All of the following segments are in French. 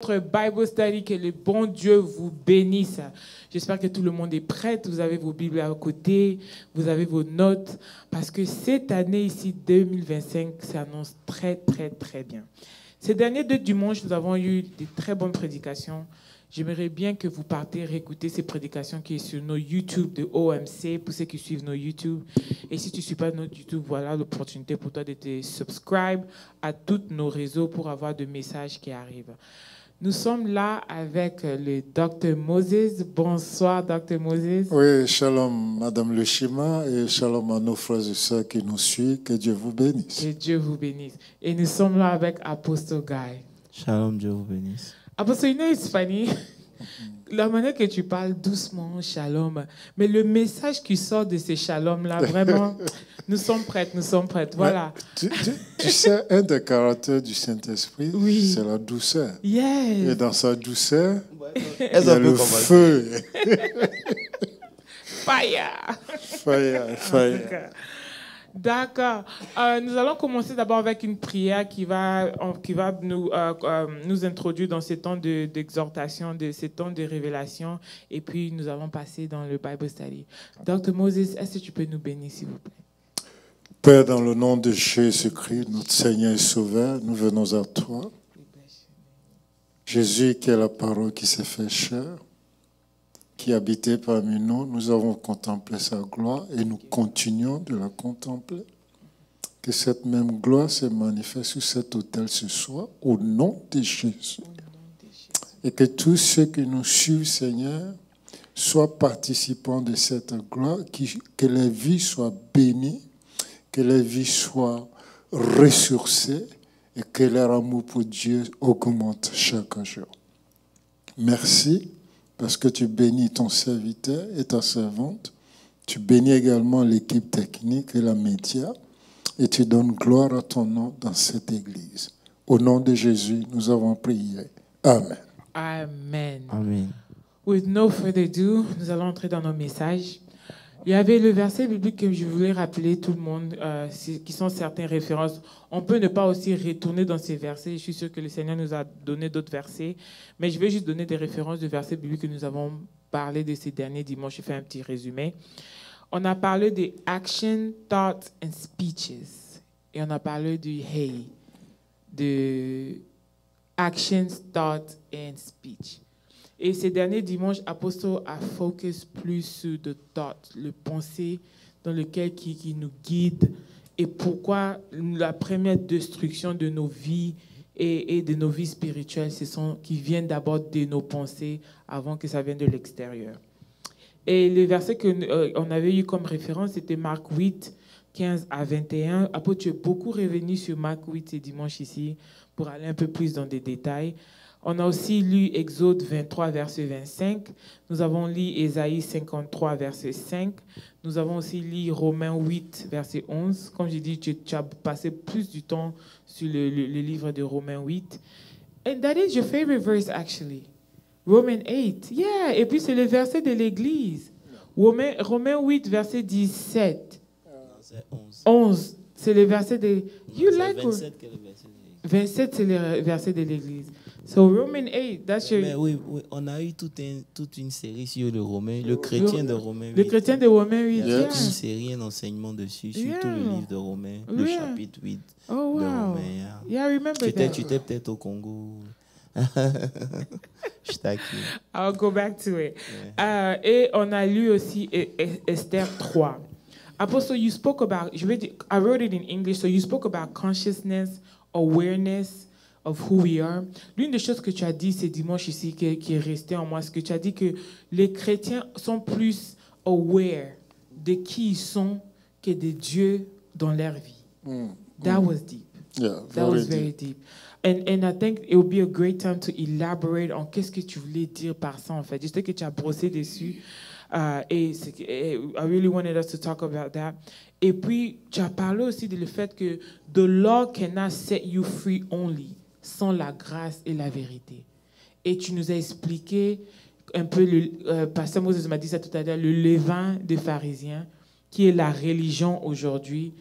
Notre Bible Study, que le bon Dieu vous bénisse. J'espère que tout le monde est prêt. Vous avez vos Bibles à côté, vous avez vos notes, parce que cette année ici, 2025, s'annonce très, très, très bien. Ces derniers 2 dimanches, nous avons eu de très bonnes prédications. J'aimerais bien que vous partez réécouter ces prédications qui sont sur nos YouTube de OMC, pour ceux qui suivent nos YouTube. Et si tu ne suis pas notre YouTube, voilà l'opportunité pour toi de te subscribe à tous nos réseaux pour avoir des messages qui arrivent. Nous sommes là avec le Dr. Moses. Bonsoir, Dr. Moses. Oui, shalom, Madame Lushima, et shalom à nos frères et sœurs qui nous suivent. Que Dieu vous bénisse. Que Dieu vous bénisse. Et nous sommes là avec Apostle Guy. Shalom, Dieu vous bénisse. Apostle, you know it's funny. La manière que tu parles doucement, shalom. Mais le message qui sort de ces shalom-là, vraiment, nous sommes prêtes. Voilà. Tu sais, un des caractères du Saint-Esprit, oui, c'est la douceur. Yes. Et dans sa douceur, il y a le feu. Fire. Fire. D'accord. Nous allons commencer d'abord avec une prière qui va nous introduire dans ces temps d'exhortation, ces temps de révélation. Et puis, nous allons passer dans le Bible Study. Dr. Moses, est-ce que tu peux nous bénir, s'il vous plaît? Père, dans le nom de Jésus-Christ, notre Seigneur et Sauveur, nous venons à toi. Jésus, qui est la parole qui s'est fait chair, qui habitait parmi nous, nous avons contemplé sa gloire et nous continuons de la contempler. Que cette même gloire se manifeste sur cet autel ce soir, au nom de Jésus. Et que tous ceux qui nous suivent, Seigneur, soient participants de cette gloire, que les vies soient bénies, que les vies soient ressourcées et que leur amour pour Dieu augmente chaque jour. Merci. Parce que tu bénis ton serviteur et ta servante. Tu bénis également l'équipe technique et la média. Et tu donnes gloire à ton nom dans cette église. Au nom de Jésus, nous avons prié. Amen. Amen. Amen. With no further ado, nous allons entrer dans nos messages. Il y avait le verset biblique que je voulais rappeler tout le monde, qui sont certaines références. On peut ne pas aussi retourner dans ces versets. Je suis sûr que le Seigneur nous a donné d'autres versets. Mais je vais juste donner des références de versets bibliques que nous avons parlé de ces derniers dimanches. Je fais un petit résumé. On a parlé de action, thoughts and speeches. Et on a parlé du hey, de actions, thoughts and speech. Et ces derniers dimanches, Apostle a focus plus sur le thought, le pensée dans lequel qui nous guide et pourquoi la première destruction de nos vies et de nos vies spirituelles, qui viennent d'abord de nos pensées avant que ça vienne de l'extérieur. Et le verset qu'on avait eu comme référence, c'était Marc 8, 15 à 21. Apôtre, tu es beaucoup revenu sur Marc 8 ces dimanches ici pour aller un peu plus dans des détails. On a aussi lu Exode 23, verset 25. Nous avons lu Ésaïe 53, verset 5. Nous avons aussi lu Romains 8, verset 11. Comme j'ai dit, tu as passé plus du temps sur le livre de Romains 8. And that is your favorite verse, actually. Romains 8. Yeah, et puis c'est le verset de l'Église. Romains 8, verset 17. 11. C'est le verset de... You like 27, 27, c'est le verset de l'Église. So Roman 8, that's your... Mais oui, on a eu toute une série sur le Romain, le chrétien de Romains 8. Le chrétien de Romains 8, Il y a toute une série, un enseignement dessus, sur tout le livre de Romains, le chapitre 8 de Romains. Yeah, I remember that. Tu étais peut-être au Congo. Je taquine. I'll go back to it. Yeah. Et on a lu aussi Esther 3. Apostle, you spoke about, I wrote it in English, so you spoke about consciousness, awareness of who we are. L'une des choses que tu as dit ce dimanche ici, qui est resté en moi, c'est que tu as dit que les chrétiens sont plus aware de qui ils sont que de Dieu dans leur vie. That was deep. Yeah, that was very deep. And I think it would be a great time to elaborate on qu'est-ce que tu voulais dire par ça, en fait. Je sais que tu as brossé dessus. I really wanted us to talk about that. Et puis, tu as parlé aussi de le fait que the law cannot set you free only, sans la grâce et la vérité. Et tu nous as expliqué un peu, Pasteur Moses m'a dit ça tout à l'heure, le levain des pharisiens, qui est la religion aujourd'hui.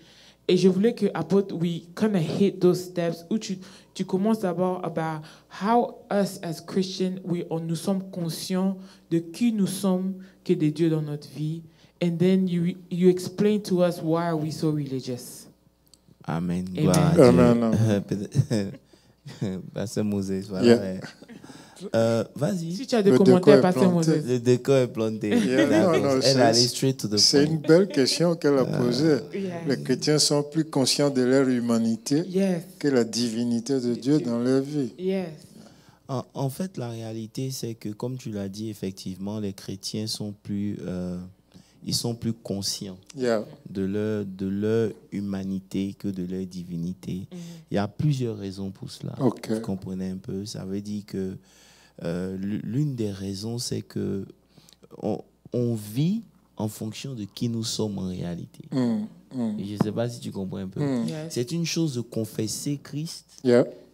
Et je voulais que, apôtre, we kind of hit those steps où tu commences d'abord about how us as Christians, nous sommes conscients de qui nous sommes, que des dieux dans notre vie. And then you explain to us why are we so religious. Amen. Amen. Pasteur Moses, voilà. Vas-y. Si tu as des commentaires, Pasteur Moses. Le décor est planté. Elle allait straight to the point. C'est une belle question qu'elle a posée. Les chrétiens sont plus conscients de leur humanité que la divinité de Dieu dans leur vie. En fait, la réalité, c'est que, comme tu l'as dit, effectivement, les chrétiens sont plus... ils sont plus conscients de leur humanité que de leur divinité. Il y a plusieurs raisons pour cela. Vous comprenez un peu? Ça veut dire que l'une des raisons, c'est que on vit en fonction de qui nous sommes en réalité. Et je ne sais pas si tu comprends un peu. C'est une chose de confesser Christ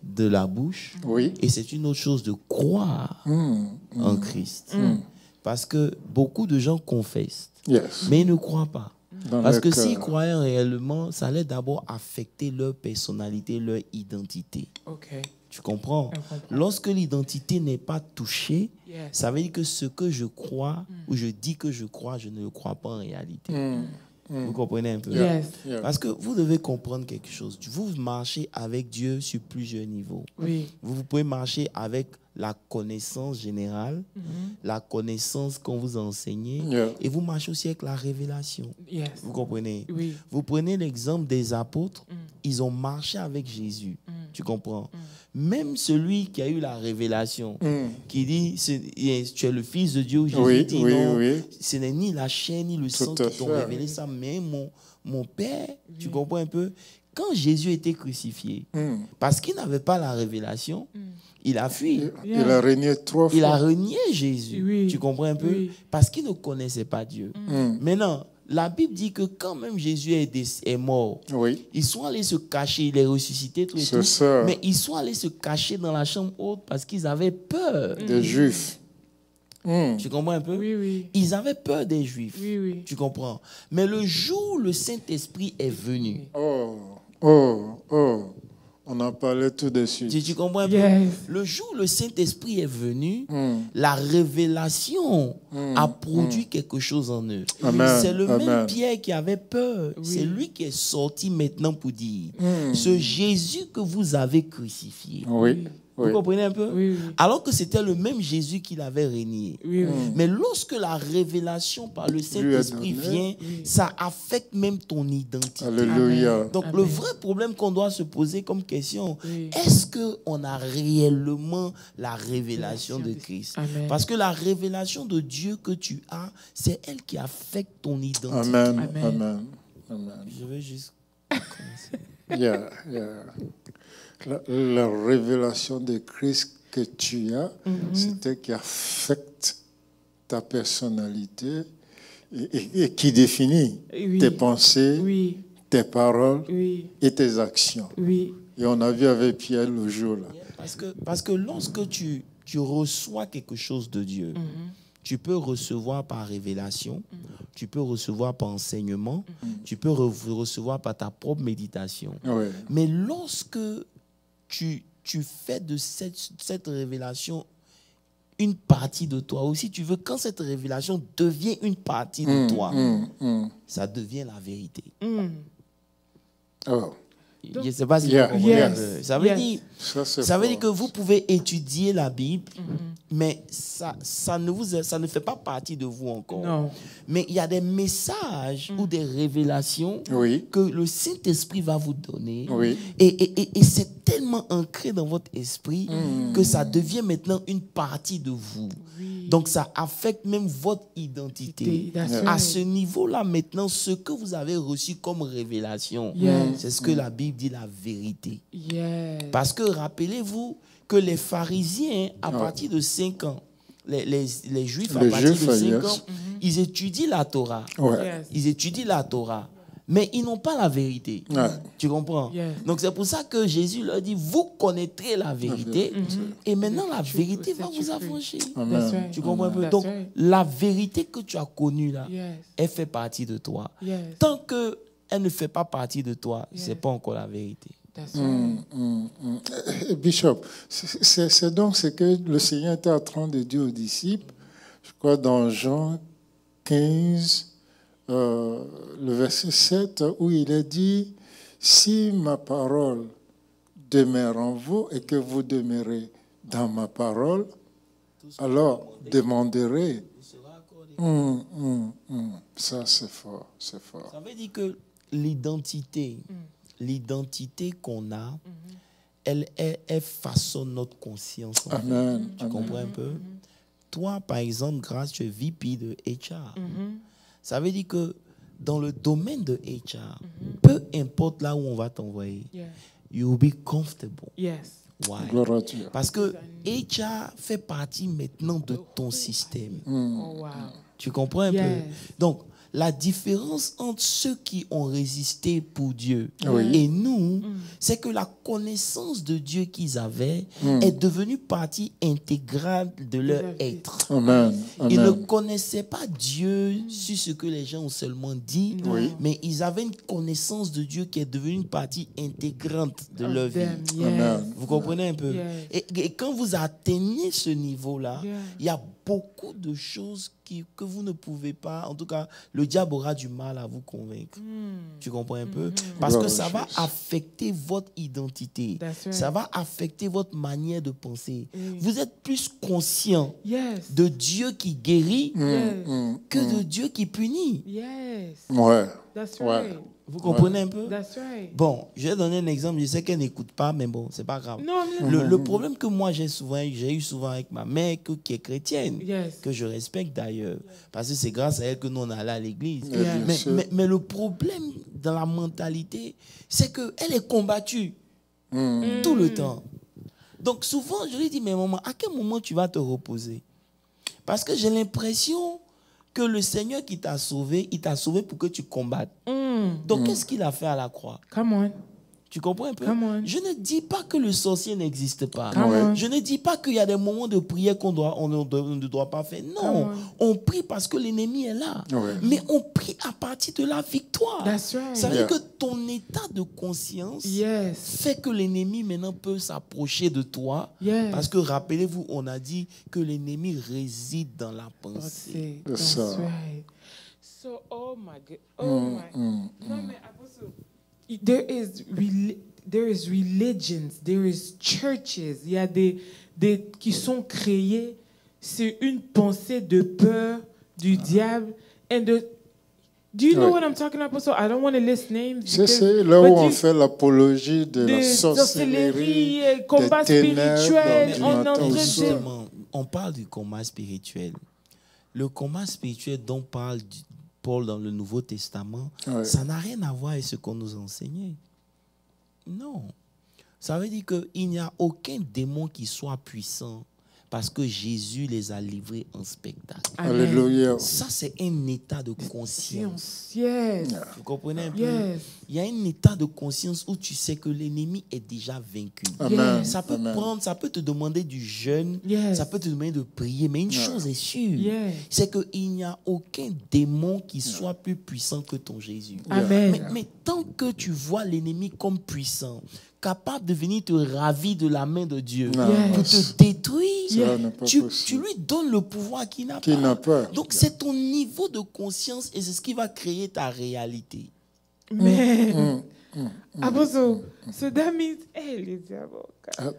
de la bouche, et c'est une autre chose de croire en Christ. Parce que beaucoup de gens confessent, mais ils ne croient pas. Parce que s'ils croyaient réellement, ça allait d'abord affecter leur personnalité, leur identité. Tu comprends? Lorsque l'identité n'est pas touchée, ça veut dire que ce que je crois, ou je dis que je crois, je ne le crois pas en réalité. Vous comprenez un peu? Parce que vous devez comprendre quelque chose. Vous marchez avec Dieu sur plusieurs niveaux. Vous pouvez marcher avec la connaissance générale, la connaissance qu'on vous a enseignée, et vous marchez aussi avec la révélation. Vous comprenez? Vous prenez l'exemple des apôtres, ils ont marché avec Jésus. Tu comprends? Même celui qui a eu la révélation, qui dit tu es le Fils de Dieu, Jésus dit non, ce n'est ni la chair ni le sang qui t'ont révélé ça, mais mon Père. Tu comprends un peu? Quand Jésus était crucifié, parce qu'il n'avait pas la révélation, il a fui. Il a régné 3 fois. Il a renié Jésus. Tu comprends un peu? Parce qu'il ne connaissait pas Dieu. Maintenant, la Bible dit que quand même Jésus est mort, ils sont allés se cacher, il est ressuscité, tout et tout. Mais ils sont allés se cacher dans la chambre haute parce qu'ils avaient peur. Des Juifs. Tu comprends un peu? Ils avaient peur des Juifs. Tu comprends? Mais le jour où le Saint-Esprit est venu... On en parlait tout de suite. Tu comprends un peu? Le jour où le Saint-Esprit est venu, la révélation a produit quelque chose en eux. C'est le même Pierre qui avait peur. C'est lui qui est sorti maintenant pour dire, ce Jésus que vous avez crucifié. Vous comprenez un peu? Alors que c'était le même Jésus qui l'avait régné. Mais lorsque la révélation par le Saint-Esprit vient, ça affecte même ton identité. Alléluia. Donc le vrai problème qu'on doit se poser comme question, est-ce qu'on a réellement la révélation de Christ? Parce que la révélation de Dieu que tu as, c'est elle qui affecte ton identité. Amen. Je veux juste commencer. La révélation de Christ que tu as, c'est elle qui affecte ta personnalité et qui définit tes pensées, tes paroles et tes actions. Et on a vu avec Pierre le jour là. Parce que lorsque tu reçois quelque chose de Dieu, tu peux recevoir par révélation, tu peux recevoir par enseignement, tu peux recevoir par ta propre méditation. Mais lorsque tu fais de cette révélation une partie de toi, ou si tu veux, quand cette révélation devient une partie de toi, ça devient la vérité. Je ne sais pas si vous comprenez. Ça veut dire que vous pouvez étudier la Bible, mais ça ne fait pas partie de vous encore. Mais il y a des messages ou des révélations que le Saint-Esprit va vous donner. Et c'est tellement ancré dans votre esprit que ça devient maintenant une partie de vous. Donc ça affecte même votre identité. À ce niveau-là, maintenant, ce que vous avez reçu comme révélation, c'est ce que la Bible dit, la vérité. Parce que rappelez-vous que les pharisiens, à partir de 5 ans, les Juifs, à partir de 5 ans, ils étudient la Torah. Ils étudient la Torah. Mais ils n'ont pas la vérité. Tu comprends? Donc c'est pour ça que Jésus leur dit, vous connaîtrez la vérité et maintenant la vérité va vous affranchir. Tu comprends un peu? Donc la vérité que tu as connue là, elle fait partie de toi. Tant que elle ne fait pas partie de toi, c'est pas encore la vérité. Bishop, c'est donc ce que le Seigneur était en train de dire aux disciples, je crois dans Jean 15, le verset 7, où il est dit, si ma parole demeure en vous et que vous demeurez dans ma parole, alors demanderez. Ça, c'est fort, c'est fort. Ça veut dire que l'identité qu'on a, elle façonne notre conscience. Amen. Tu comprends un peu? Toi, par exemple, grâce, tu es VP de HR. Ça veut dire que dans le domaine de HR, peu importe là où on va t'envoyer, you will be comfortable. Yes. Why? Gloire à Dieu. Parce que HR fait partie maintenant de ton système. Oh, wow. Tu comprends un peu? Donc, la différence entre ceux qui ont résisté pour Dieu et nous, c'est que la connaissance de Dieu qu'ils avaient est devenue partie intégrale de leur être. Amen. Ils ne connaissaient pas Dieu sur ce que les gens ont seulement dit, mais ils avaient une connaissance de Dieu qui est devenue une partie intégrante de leur vie. Amen. Vous comprenez un peu? Et quand vous atteignez ce niveau-là, il y a beaucoup de choses que vous ne pouvez pas, en tout cas, le diable aura du mal à vous convaincre. Tu comprends un peu? Parce que ça va affecter votre identité. Ça va affecter votre manière de penser. Vous êtes plus conscient de Dieu qui guérit que de Dieu qui punit. Ouais. That's right. Vous comprenez un peu? That's right. Bon, je vais donner un exemple. Je sais qu'elle n'écoute pas, mais bon, c'est pas grave. Le problème que moi j'ai eu souvent avec ma mère, qui est chrétienne, que je respecte d'ailleurs, parce que c'est grâce à elle que nous on est allés à l'église. Mais le problème dans la mentalité, c'est qu'elle est combattue tout le temps. Donc souvent, je lui dis, mais maman, à quel moment tu vas te reposer? Parce que j'ai l'impression que le Seigneur qui t'a sauvé, il t'a sauvé pour que tu combattes. Donc, qu'est-ce qu'il a fait à la croix? Come on. Tu comprends un peu? Je ne dis pas que le sorcier n'existe pas. Je ne dis pas qu'il y a des moments de prière on ne doit pas faire. Non, on prie parce que l'ennemi est là. Mais on prie à partir de la victoire. That's right. Ça veut dire que ton état de conscience fait que l'ennemi maintenant peut s'approcher de toi. Parce que rappelez-vous, on a dit que l'ennemi réside dans la pensée. That's right. So, oh my God. Oh my. No, mais Apostle, there is religions, there is churches. Il y a des qui sont créés sur une pensée de peur du diable. And do you know what I'm talking about? So I don't want to list names. C'est là où on fait l'apologie de la sorcellerie, combat spirituel. On parle du combat spirituel. Le combat spirituel dont parle Paul dans le Nouveau Testament, ça n'a rien à voir avec ce qu'on nous a enseigné. Non. Ça veut dire qu'il n'y a aucun démon qui soit puissant parce que Jésus les a livrés en spectacle. Alléluia. Ça, c'est un état de conscience. Vous comprenez un peu? Il y a un état de conscience où tu sais que l'ennemi est déjà vaincu. Ça peut te demander du jeûne, ça peut te demander de prier, mais une chose est sûre, c'est qu'il n'y a aucun démon qui soit plus puissant que ton Jésus. Mais tant que tu vois l'ennemi comme puissant, capable de venir te ravir de la main de Dieu pour te détruire, tu lui donnes le pouvoir qu'il n'a pas. Donc c'est ton niveau de conscience et c'est ce qui va créer ta réalité. Apostle, so that means,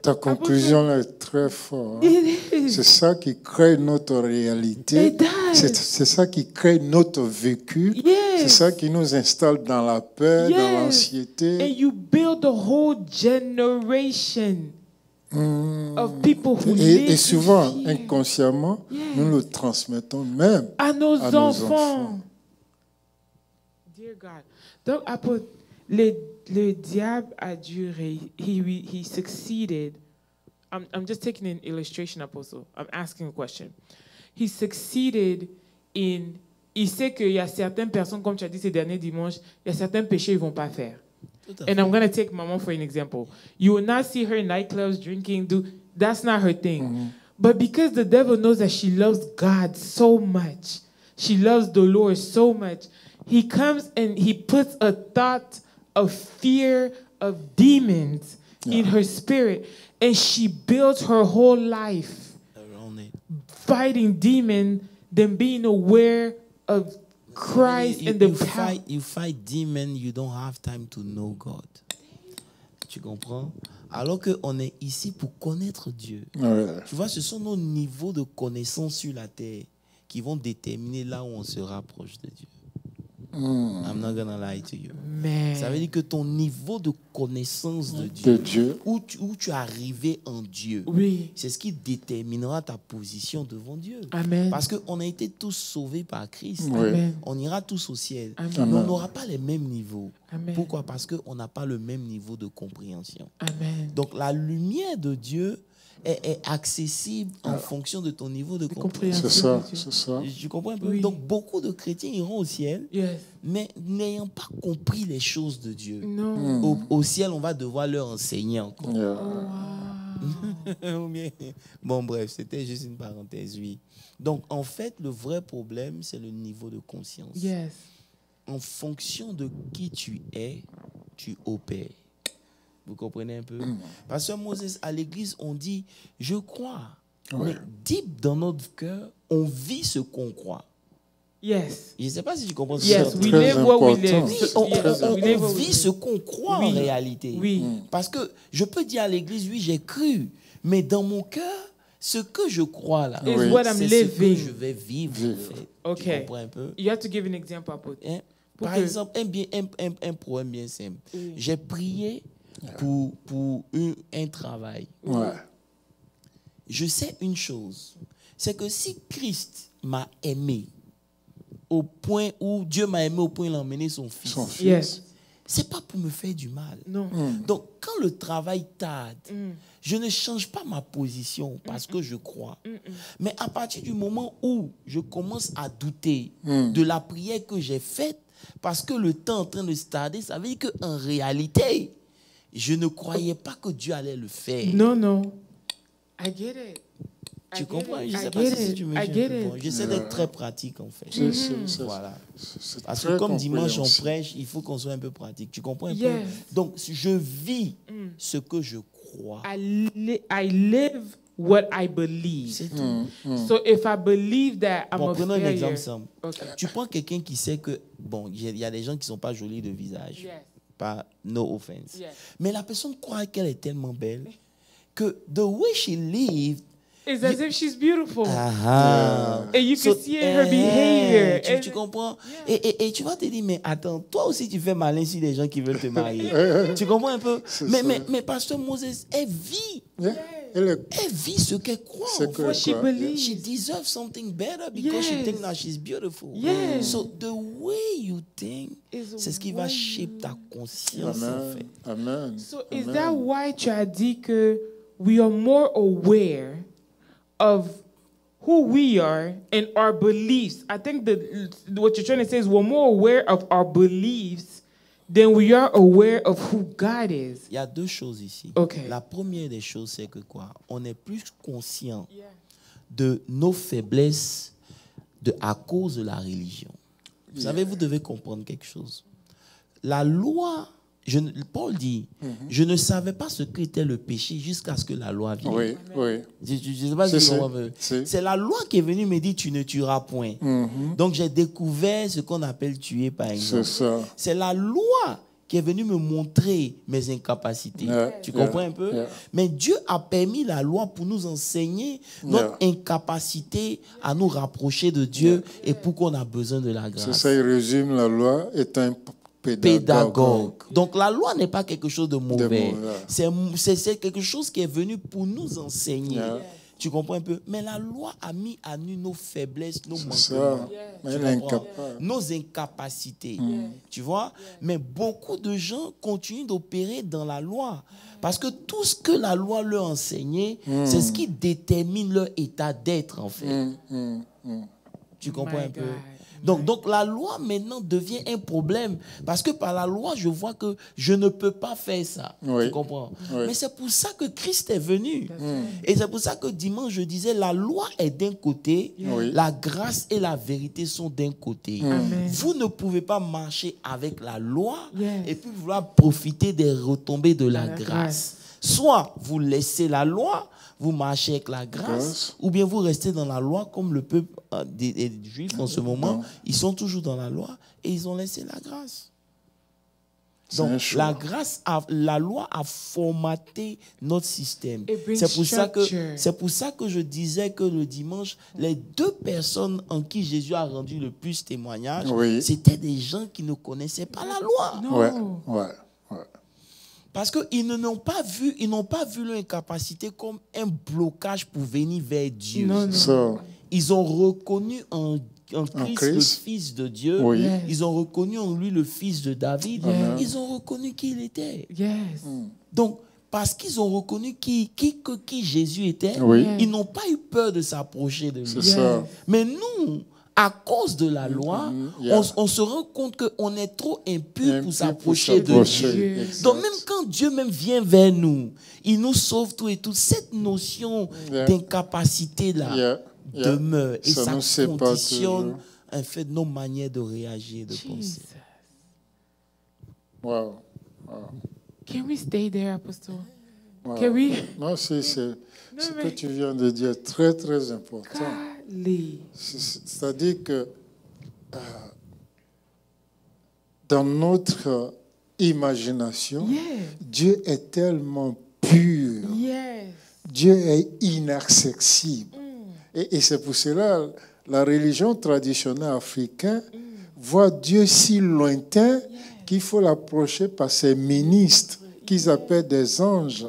ta conclusion là est très forte. C'est ça qui crée notre réalité. C'est ça qui crée notre vécu. C'est ça qui nous installe dans la peur, dans l'anxiété. And you build a whole generation of people who live et souvent, inconsciemment, nous le transmettons même à nos enfants. Dear God. Donc, le diable a duré. He succeeded. I'm just taking an illustration, Apostle. I'm asking a question. He succeeded in... Il sait qu'il y a certaines personnes, comme tu as dit ces derniers dimanches, il y a certains péchés qu'ils ne vont pas faire. And I'm going to take Maman for an example. You will not see her in nightclubs drinking. That's not her thing. But because the devil knows that she loves God so much, she loves the Lord so much, he comes and he puts a thought of fear of demons in her spirit, and she builds her whole life around it, fighting demons, then being aware of Christ and the power. You fight demons, you don't have time to know God. Tu comprends? Alors qu'on est ici pour connaître Dieu. Tu vois, ce sont nos niveaux de connaissance sur la terre qui vont déterminer là où on se rapproche de Dieu. I'm not gonna lie to you. Man. Ça veut dire que ton niveau de connaissance de Dieu, où tu es arrivé en Dieu, c'est ce qui déterminera ta position devant Dieu. Amen. Parce qu'on a été tous sauvés par Christ. Amen. On ira tous au ciel. Amen. Mais on n'aura pas les mêmes niveaux. Amen. Pourquoi? Parce qu'on n'a pas le même niveau de compréhension. Amen. Donc la lumière de Dieu est accessible en fonction de ton niveau de compréhension. C'est ça, c'est ça. Tu comprends un peu? Oui. Donc beaucoup de chrétiens iront au ciel, mais n'ayant pas compris les choses de Dieu. Non. Au ciel, on va devoir leur enseigner encore. Bon, bref, c'était juste une parenthèse, oui. Donc, en fait, le vrai problème, c'est le niveau de conscience. Yes. En fonction de qui tu es, tu opères. Vous comprenez un peu? Pasteur Moses, à l'église, on dit « je crois ». Mais deep dans notre cœur, on vit ce qu'on croit. Yes. Je ne sais pas si tu comprends ce Yes, que we live what we live. On vit ce qu'on croit en réalité. Oui. Parce que je peux dire à l'église, oui, j'ai cru, mais dans mon cœur, ce que je crois là, is what I'm c'est living. ce que je vais vivre en fait. Okay. Tu comprends un peu? You have to give an example. Hein? Par exemple, un problème bien simple. J'ai prié pour un travail. Je sais une chose, c'est que si Christ m'a aimé au point où Dieu m'a aimé au point où il a emmené son fils, Yes. c'est pas pour me faire du mal. Non. Donc, quand le travail tarde, je ne change pas ma position parce que je crois. Mais à partir du moment où je commence à douter de la prière que j'ai faite, parce que le temps est en train de se tarder, ça veut dire qu'en réalité, je ne croyais pas que Dieu allait le faire. Non, non. I get it. Tu comprends? Je ne sais pas si tu me dis. J'essaie d'être très pratique, en fait. Voilà. Parce que comme dimanche, on prêche, il faut qu'on soit un peu pratique. Tu comprends un peu? Donc, je vis ce que je crois. I live what I believe. C'est tout. So if I believe that I'm a prenons un failure. exemple simple. Okay. Tu prends quelqu'un qui sait que, bon, il y a des gens qui ne sont pas jolis de visage. Pas, no offense. Mais la personne croit qu'elle est tellement belle que the way she lived, it's as if she's beautiful. And you can see in her behavior. Tu comprends? Et tu vas te dire, mais attends, toi aussi tu fais malin sur les gens qui veulent te marier. Tu comprends un peu? Mais Pasteur Moses, elle vit. Elle vit ce qu'elle croit. What she believes. She deserves something better because she thinks that she's beautiful. So the way you think, c'est ce qui va shape ta conscience en fait. Amen. So is that why tu as dit que we are more aware of who we are and our beliefs? I think that what you're trying to say is we're more aware of our beliefs than we are aware of who God is. Il y a deux choses ici. La première des choses, c'est que quoi? On est plus conscient de nos faiblesses à cause de la religion. Vous savez, vous devez comprendre quelque chose. La loi, Paul dit, je ne savais pas ce qu'était le péché jusqu'à ce que la loi vienne. Je ne sais pas si vous comprenez. C'est la loi qui est venue me dire tu ne tueras point. Donc j'ai découvert ce qu'on appelle tuer par exemple. C'est la loi qui est venue me montrer mes incapacités. Tu comprends un peu? Mais Dieu a permis la loi pour nous enseigner notre incapacité à nous rapprocher de Dieu et pour qu'on a besoin de la grâce. C'est ça, il résume la loi est un pédagogue. Donc la loi n'est pas quelque chose de mauvais. C'est quelque chose qui est venu pour nous enseigner. Tu comprends un peu? Mais la loi a mis à nu nos faiblesses, nos manquements, nos incapacités. Tu vois? Mais beaucoup de gens continuent d'opérer dans la loi. Parce que tout ce que la loi leur enseignait, c'est ce qui détermine leur état d'être en fait. Tu comprends un peu? Donc la loi maintenant devient un problème. Parce que par la loi, je vois que je ne peux pas faire ça. Tu comprends? Mais c'est pour ça que Christ est venu. Et c'est pour ça que dimanche, je disais, la loi est d'un côté, la grâce et la vérité sont d'un côté. Vous ne pouvez pas marcher avec la loi et puis vouloir profiter des retombées de la grâce. Soit vous laissez la loi, vous marchez avec la grâce, ou bien vous restez dans la loi comme le peuple des Juifs en ce moment. Ils sont toujours dans la loi et ils ont laissé la grâce. Donc la loi a formaté notre système. C'est pour ça que je disais que le dimanche, les deux personnes en qui Jésus a rendu le plus témoignage, c'était des gens qui ne connaissaient pas la loi. Parce qu'ils n'ont pas vu leur incapacité comme un blocage pour venir vers Dieu. Ils ont reconnu en Christ le Fils de Dieu. Ils ont reconnu en lui le Fils de David. Ils ont reconnu qui il était. Donc, parce qu'ils ont reconnu qui Jésus était, ils n'ont pas eu peur de s'approcher de lui. Mais nous, à cause de la loi, on se rend compte qu'on est trop impur pour s'approcher de Dieu. Donc même quand Dieu même vient vers nous, il nous sauve tout et tout, cette notion d'incapacité-là demeure et ça conditionne en fait nos manières de réagir et de penser. Wow. Can we stay there, Apostle? Wow. Can we? Non, c'est ce que tu viens de dire très, très important. C'est-à-dire que dans notre imagination, Dieu est tellement pur. Dieu est inaccessible. Et c'est pour cela la religion traditionnelle africaine voit Dieu si lointain qu'il faut l'approcher par ses ministres qu'ils appellent des anges.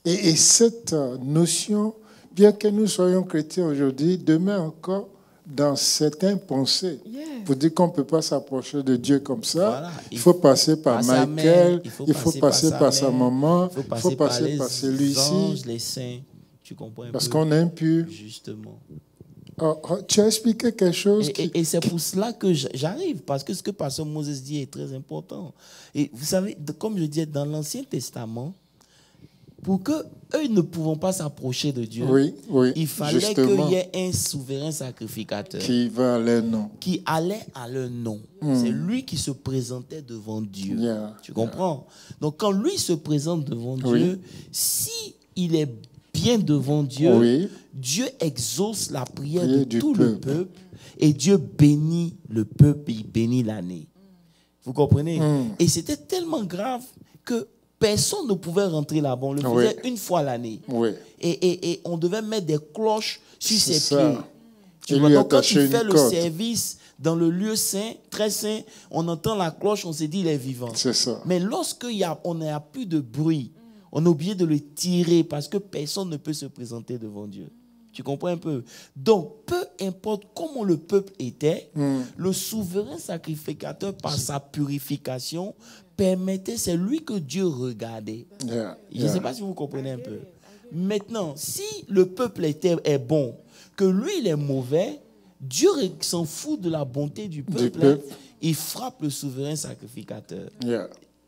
Et cette notion, bien que nous soyons chrétiens aujourd'hui, demeure encore dans certaines pensées. Pour dire qu'on ne peut pas s'approcher de Dieu comme ça, voilà. Il faut passer par Michael, il faut passer par sa maman, il faut passer par celui-ci. Les saints, tu comprends un peu? Parce qu'on est impur. Justement. Tu as expliqué quelque chose. Et c'est pour cela que j'arrive, parce que ce que Pasteur Moses dit est très important. Et vous savez, comme je disais, dans l'Ancien Testament, pour qu'eux ne pouvant pas s'approcher de Dieu, il fallait qu'il y ait un souverain sacrificateur qui allait à leur nom. C'est lui qui se présentait devant Dieu. Tu comprends? Donc quand lui se présente devant Dieu, si il est bien devant Dieu, Dieu exauce la prière de tout le peuple et Dieu bénit le peuple, il bénit l'année. Vous comprenez? Et c'était tellement grave que personne ne pouvait rentrer là-bas. On le faisait une fois l'année. Et on devait mettre des cloches sur ses pieds. Tu vois, donc quand il fait le service dans le lieu saint, très saint, on entend la cloche, on s'est dit il est vivant. Mais lorsqu'on n'a plus de bruit, on a oublié de le tirer parce que personne ne peut se présenter devant Dieu. Tu comprends un peu? Donc, peu importe comment le peuple était, le souverain sacrificateur, par sa purification, permettait, c'est lui que Dieu regardait. Je ne sais pas si vous comprenez un peu. Maintenant, si le peuple est bon, que lui, il est mauvais, Dieu s'en fout de la bonté du peuple. Il frappe le souverain sacrificateur.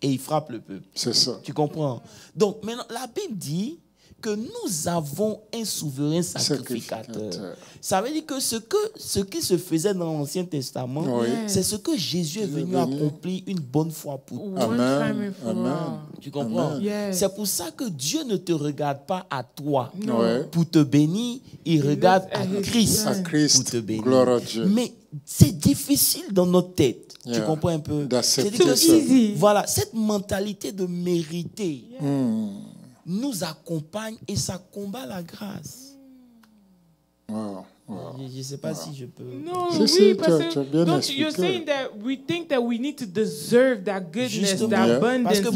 Et il frappe le peuple. C'est ça. Tu comprends? Donc, maintenant, la Bible dit que nous avons un souverain sacrificateur. Ça veut dire que ce qui se faisait dans l'Ancien Testament, c'est ce que Jésus est venu accomplir une bonne fois pour toutes. Amen. Tu comprends? C'est pour ça que Dieu ne te regarde pas à toi pour te bénir, il regarde à Christ pour te bénir. Gloire à Dieu. Mais c'est difficile dans notre tête. Tu comprends un peu? Voilà, cette mentalité de mériter nous accompagne et ça combat la grâce. Je ne sais pas si je peux. Non, oui, parce que you're saying that we think that we need to deserve that goodness, that abundance. Parce que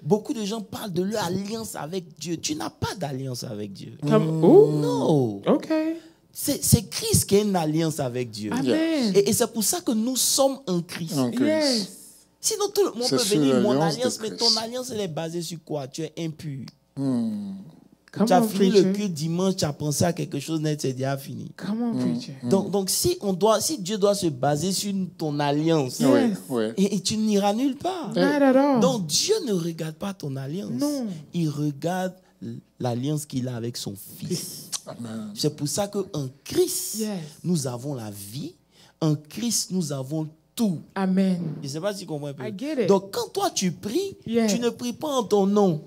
beaucoup de gens parlent de leur alliance avec Dieu. Tu n'as pas d'alliance avec Dieu. Non. Okay. C'est Christ qui a une alliance avec Dieu. Amen. Et c'est pour ça que nous sommes en Christ. Sinon, tout le monde peut venir, mon alliance, mais ton alliance, elle est basée sur quoi? Tu es impur. Tu as fini le culte dimanche, tu as pensé à quelque chose net, c'est déjà fini. Donc si Dieu doit se baser sur ton alliance, et tu n'iras nulle part. Donc Dieu ne regarde pas ton alliance. Non. Il regarde l'alliance qu'il a avec son Fils. Amen. C'est pour ça qu'en Christ, nous avons la vie. En Christ, nous avons tout. Amen. Je ne sais pas si tu comprends un peu. Donc, quand toi tu pries, tu ne pries pas en ton nom.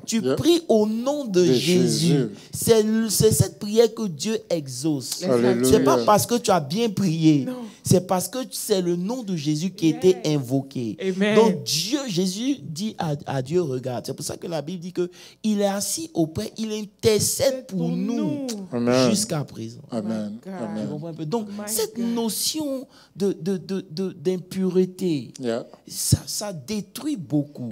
Tu pries au nom de Jésus. C'est cette prière que Dieu exauce. Ce n'est pas parce que tu as bien prié. C'est parce que c'est le nom de Jésus qui était invoqué. Amen. Donc, Jésus dit à Dieu, regarde. C'est pour ça que la Bible dit qu'il est assis auprès, il intercède pour nous jusqu'à présent. Amen. Tu comprends un peu? Donc, cette notion d'impureté, ça détruit beaucoup.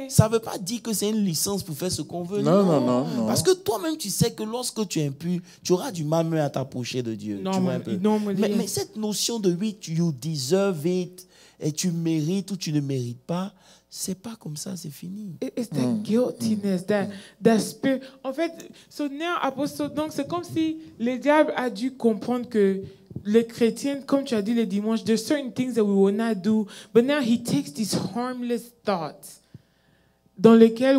Ça ne veut pas dire que c'est une licence pour faire ce qu'on veut. Non. Parce que toi-même, tu sais que lorsque tu es impur, tu auras du mal même à t'approcher de Dieu. Tu vois un peu. Mais cette notion de oui, you deserve it, et tu mérites ou tu ne mérites pas, c'est pas comme ça, c'est fini. It's that guiltiness, that spirit. En fait, donc c'est comme si le diable a dû comprendre que les chrétiens, comme tu as dit le dimanche, there's certain things that we will not do, but now he takes these harmless thoughts dans lesquels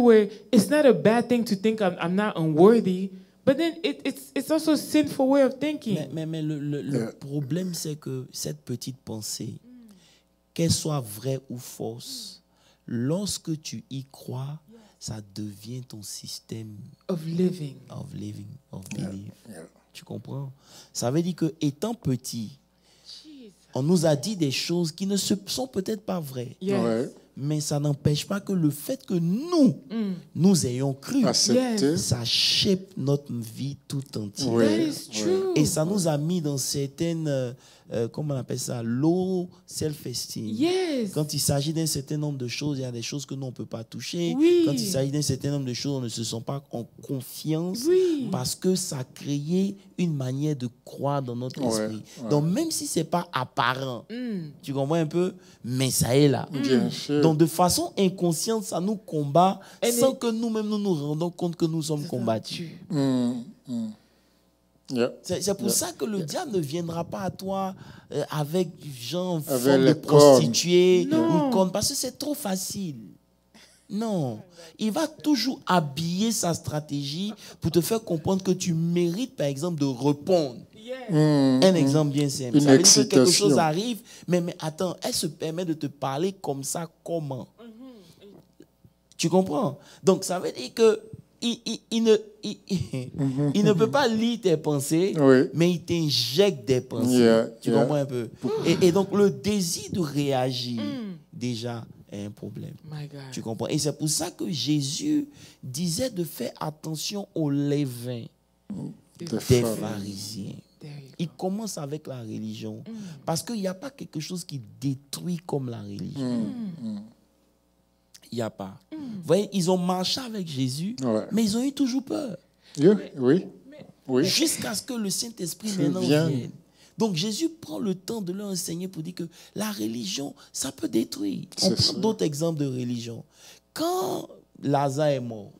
it's not a bad thing to think I'm not unworthy, but then it's also a sinful way of thinking. Mais le problème, c'est que cette petite pensée, qu'elle soit vraie ou fausse, lorsque tu y crois, ça devient ton système of living, of belief. Tu comprends? Ça veut dire que étant petit, on nous a dit des choses qui ne sont peut-être pas vraies. Mais ça n'empêche pas que le fait que nous ayons cru, ça shape notre vie tout entière. Et ça nous a mis dans certaines, comment on appelle ça, low self-esteem. Quand il s'agit d'un certain nombre de choses, il y a des choses que nous, on ne peut pas toucher. Quand il s'agit d'un certain nombre de choses, on ne se sent pas en confiance parce que ça a créé une manière de croire dans notre esprit. Donc, même si ce n'est pas apparent, tu comprends un peu, mais ça est là. Bien sûr. Donc, de façon inconsciente, ça nous combat sans que nous-mêmes nous rendons compte que nous sommes combattus. C'est pour ça que le diable ne viendra pas à toi avec genre forme de prostituée ou corne, parce que c'est trop facile. Non, il va toujours habiller sa stratégie pour te faire comprendre que tu mérites, par exemple, de répondre. Un exemple bien simple. Ça veut dire que quelque chose arrive, mais attends, elle se permet de te parler comme ça, comment? Tu comprends? Donc, ça veut dire que il ne peut pas lire tes pensées, mais il t'injecte des pensées. Tu comprends un peu? Et donc, le désir de réagir, déjà, est un problème. Tu comprends? Et c'est pour ça que Jésus disait de faire attention au levain des pharisiens. Il commence avec la religion. Parce qu'il n'y a pas quelque chose qui détruit comme la religion. Il n'y a pas. Vous voyez, ils ont marché avec Jésus, mais ils ont eu toujours peur. Oui. Jusqu'à ce que le Saint-Esprit maintenant vienne. Donc Jésus prend le temps de leur enseigner pour dire que la religion, ça peut détruire. On prend d'autres exemples de religion. Quand Lazare est mort,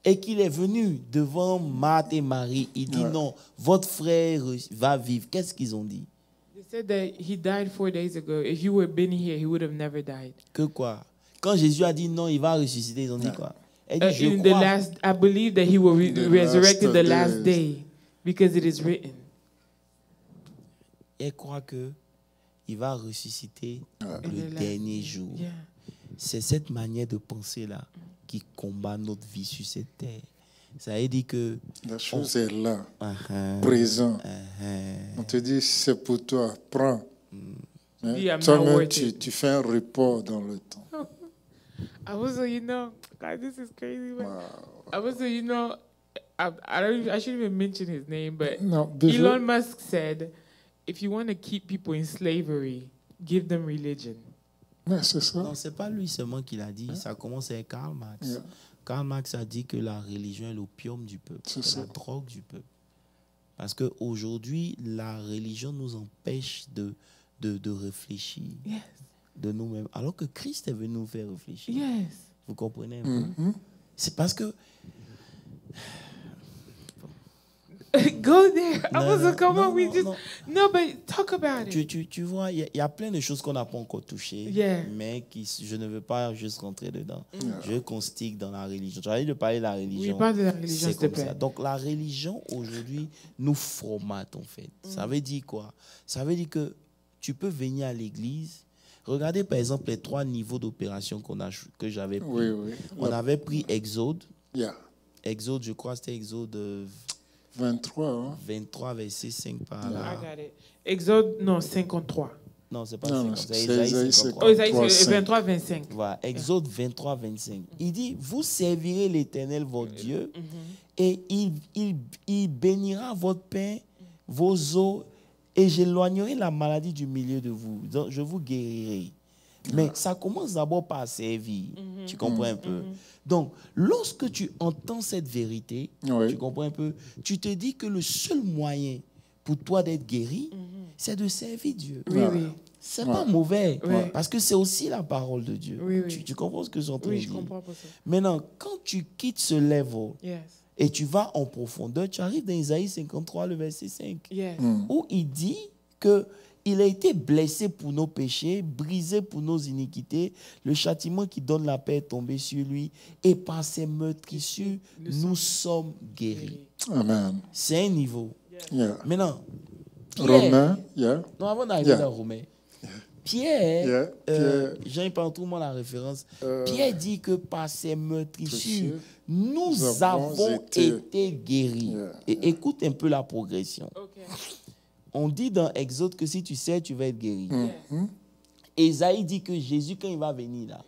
et qu'il est venu devant Marthe et Marie, il dit non, votre frère va vivre. Qu'est-ce qu'ils ont dit? They said that he died 4 days ago. If you would have been here, he would have never died. Que quoi? Quand Jésus a dit non, il va ressusciter, ils ont dit quoi? Elle dit, I believe that he will resurrect in the last day because it is written. Elle croit que il va ressusciter le dernier jour. C'est cette manière de penser là qui combat notre vie sur cette terre. Ça veut dire que la chose est là, présent. On te dit c'est pour toi, prends. Toi-même, tu fais un report dans le temps. I was, God, this is crazy. I was, I shouldn't even mention his name, but Elon Musk said, if you want to keep people in slavery, give them religion. C'est ça. Non, c'est pas lui seulement qui l'a dit. Ça commence avec Karl Marx. Karl Marx a dit que la religion est l'opium du peuple, c'est la drogue du peuple. Parce qu'aujourd'hui, la religion nous empêche de réfléchir de nous-mêmes. Alors que Christ est venu nous faire réfléchir. Vous comprenez un peu? C'est parce que... Go there. No, but talk about it. Tu vois, il y a plein de choses qu'on n'a pas encore touchées, mais je ne veux pas juste rentrer dedans. Je constate dans la religion. Tu as dit de parler de la religion. Oui, parle de la religion, s'il te plaît. Donc, la religion, aujourd'hui, nous formate, en fait. Ça veut dire quoi? Ça veut dire que tu peux venir à l'église. Regardez, par exemple, les 3 niveaux d'opération que j'avais pris. Oui. On avait pris Exode. Yeah. Exode, je crois que c'était Exode 23, hein? 23, verset 5 par là. Exode, non, 53. Non, c'est pas 50. C'est Isaïe 53. Oh, Isaïe 23, 25. Voilà, Exode 23, 25. Il dit, vous servirez l'Éternel, votre Dieu, et il bénira votre pain, vos eaux, et j'éloignerai la maladie du milieu de vous. Donc, je vous guérirai. Mais ça commence d'abord par servir. Tu comprends un peu? Donc, lorsque tu entends cette vérité, tu comprends un peu, tu te dis que le seul moyen pour toi d'être guéri, c'est de servir Dieu. Oui. C'est pas mauvais, parce que c'est aussi la parole de Dieu. Tu comprends ce que j'ai entendu? Oui, je comprends pas ça. Maintenant, quand tu quittes ce level et tu vas en profondeur, tu arrives dans Isaïe 53, le verset 5, où il dit que il a été blessé pour nos péchés, brisé pour nos iniquités. Le châtiment qui donne la paix est tombé sur lui. Et par ses meurtrissures, nous sommes guéris. Amen. C'est un niveau. Maintenant, Romain, non, avant d'arriver dans Romain, Pierre, Jean parle tout le monde la référence. Pierre dit que par ses meurtrissures, nous avons été guéris. Et écoute un peu la progression. On dit dans Exode que si tu sais, tu vas être guéri. Esaïe dit que Jésus, quand il va venir là,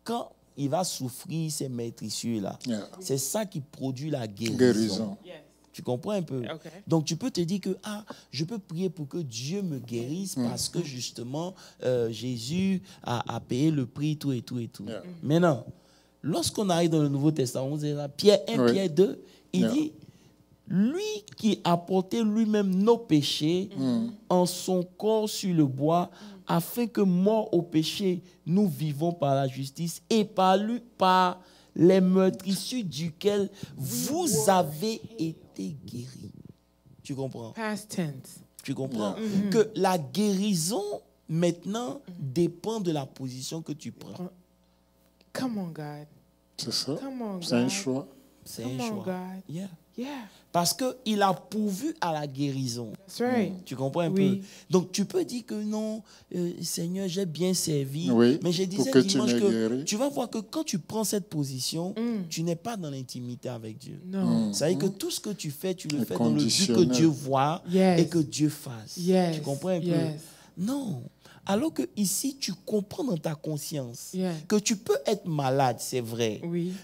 quand il va souffrir ces meurtrissures là, c'est ça qui produit la guérison. Tu comprends un peu? Donc, tu peux te dire que je peux prier pour que Dieu me guérisse parce que justement, Jésus a payé le prix, tout et tout et tout. Maintenant, lorsqu'on arrive dans le Nouveau Testament, on dit là, Pierre 1, Pierre 2, il dit, lui qui a porté lui-même nos péchés en son corps sur le bois, afin que, mort au péché, nous vivons par la justice et par les meurtrissures duquel vous avez été guéris. Tu comprends? Past tense. Tu comprends? Que la guérison, maintenant, dépend de la position que tu prends. Come on, God. C'est ça. God. C'est un choix. C'est un choix. God. Parce qu'il a pourvu à la guérison. That's right. Tu comprends un peu? Donc, tu peux dire que non, Seigneur, j'ai bien servi. Mais je disais dimanche que tu vas voir que quand tu prends cette position, tu n'es pas dans l'intimité avec Dieu. Non. Ça veut dire que tout ce que tu fais, tu le fais dans le but que Dieu voit et que Dieu fasse. Tu comprends un peu? Non. Alors que ici, tu comprends dans ta conscience que tu peux être malade, c'est vrai.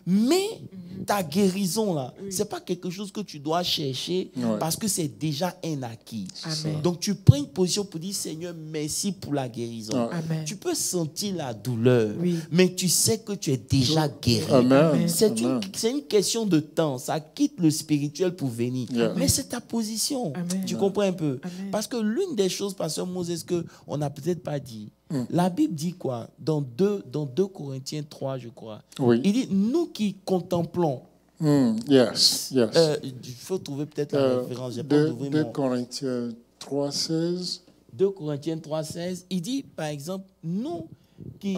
Mais ta guérison, là, c'est pas quelque chose que tu dois chercher parce que c'est déjà un acquis. Amen. Donc, tu prends une position pour dire, Seigneur, merci pour la guérison. Amen. Tu peux sentir la douleur, mais tu sais que tu es déjà guéri. Amen. C'est une question de temps. Ça quitte le spirituel pour venir. Mais c'est ta position. Amen. Tu comprends un peu? Amen. Parce que l'une des choses, Pasteur Moses, qu'on n'a peut-être pas dit, la Bible dit quoi? Dans 2 Corinthiens 3, je crois. Il dit, nous qui contemplons. Il faut trouver peut-être la référence. J'ai pas trouvé 2 Corinthiens 3, 16. 2 Corinthiens 3, 16. Il dit, par exemple, nous qui...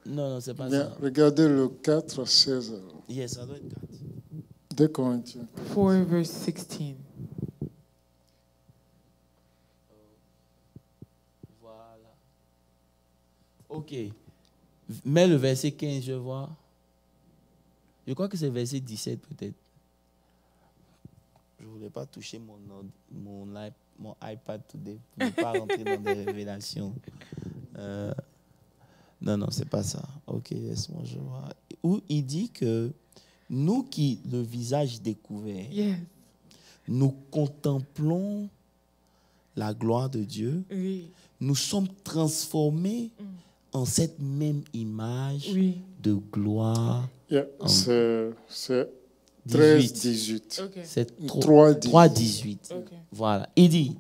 non, c'est pas ça. Regardez le 4, 16. Yes, ça doit être 4. 2 Corinthiens. 4, verse 16. Ok. Mets le verset 15, je vois. Je crois que c'est verset 17 peut-être. Je ne voulais pas toucher mon iPad today pour ne pas rentrer dans des révélations. Non, c'est pas ça. Ok, laisse-moi je vois. Où il dit que nous qui, le visage découvert, nous contemplons la gloire de Dieu, nous sommes transformés en cette même image de gloire. C'est 13, 18. C'est 3, 18. Voilà. Il dit,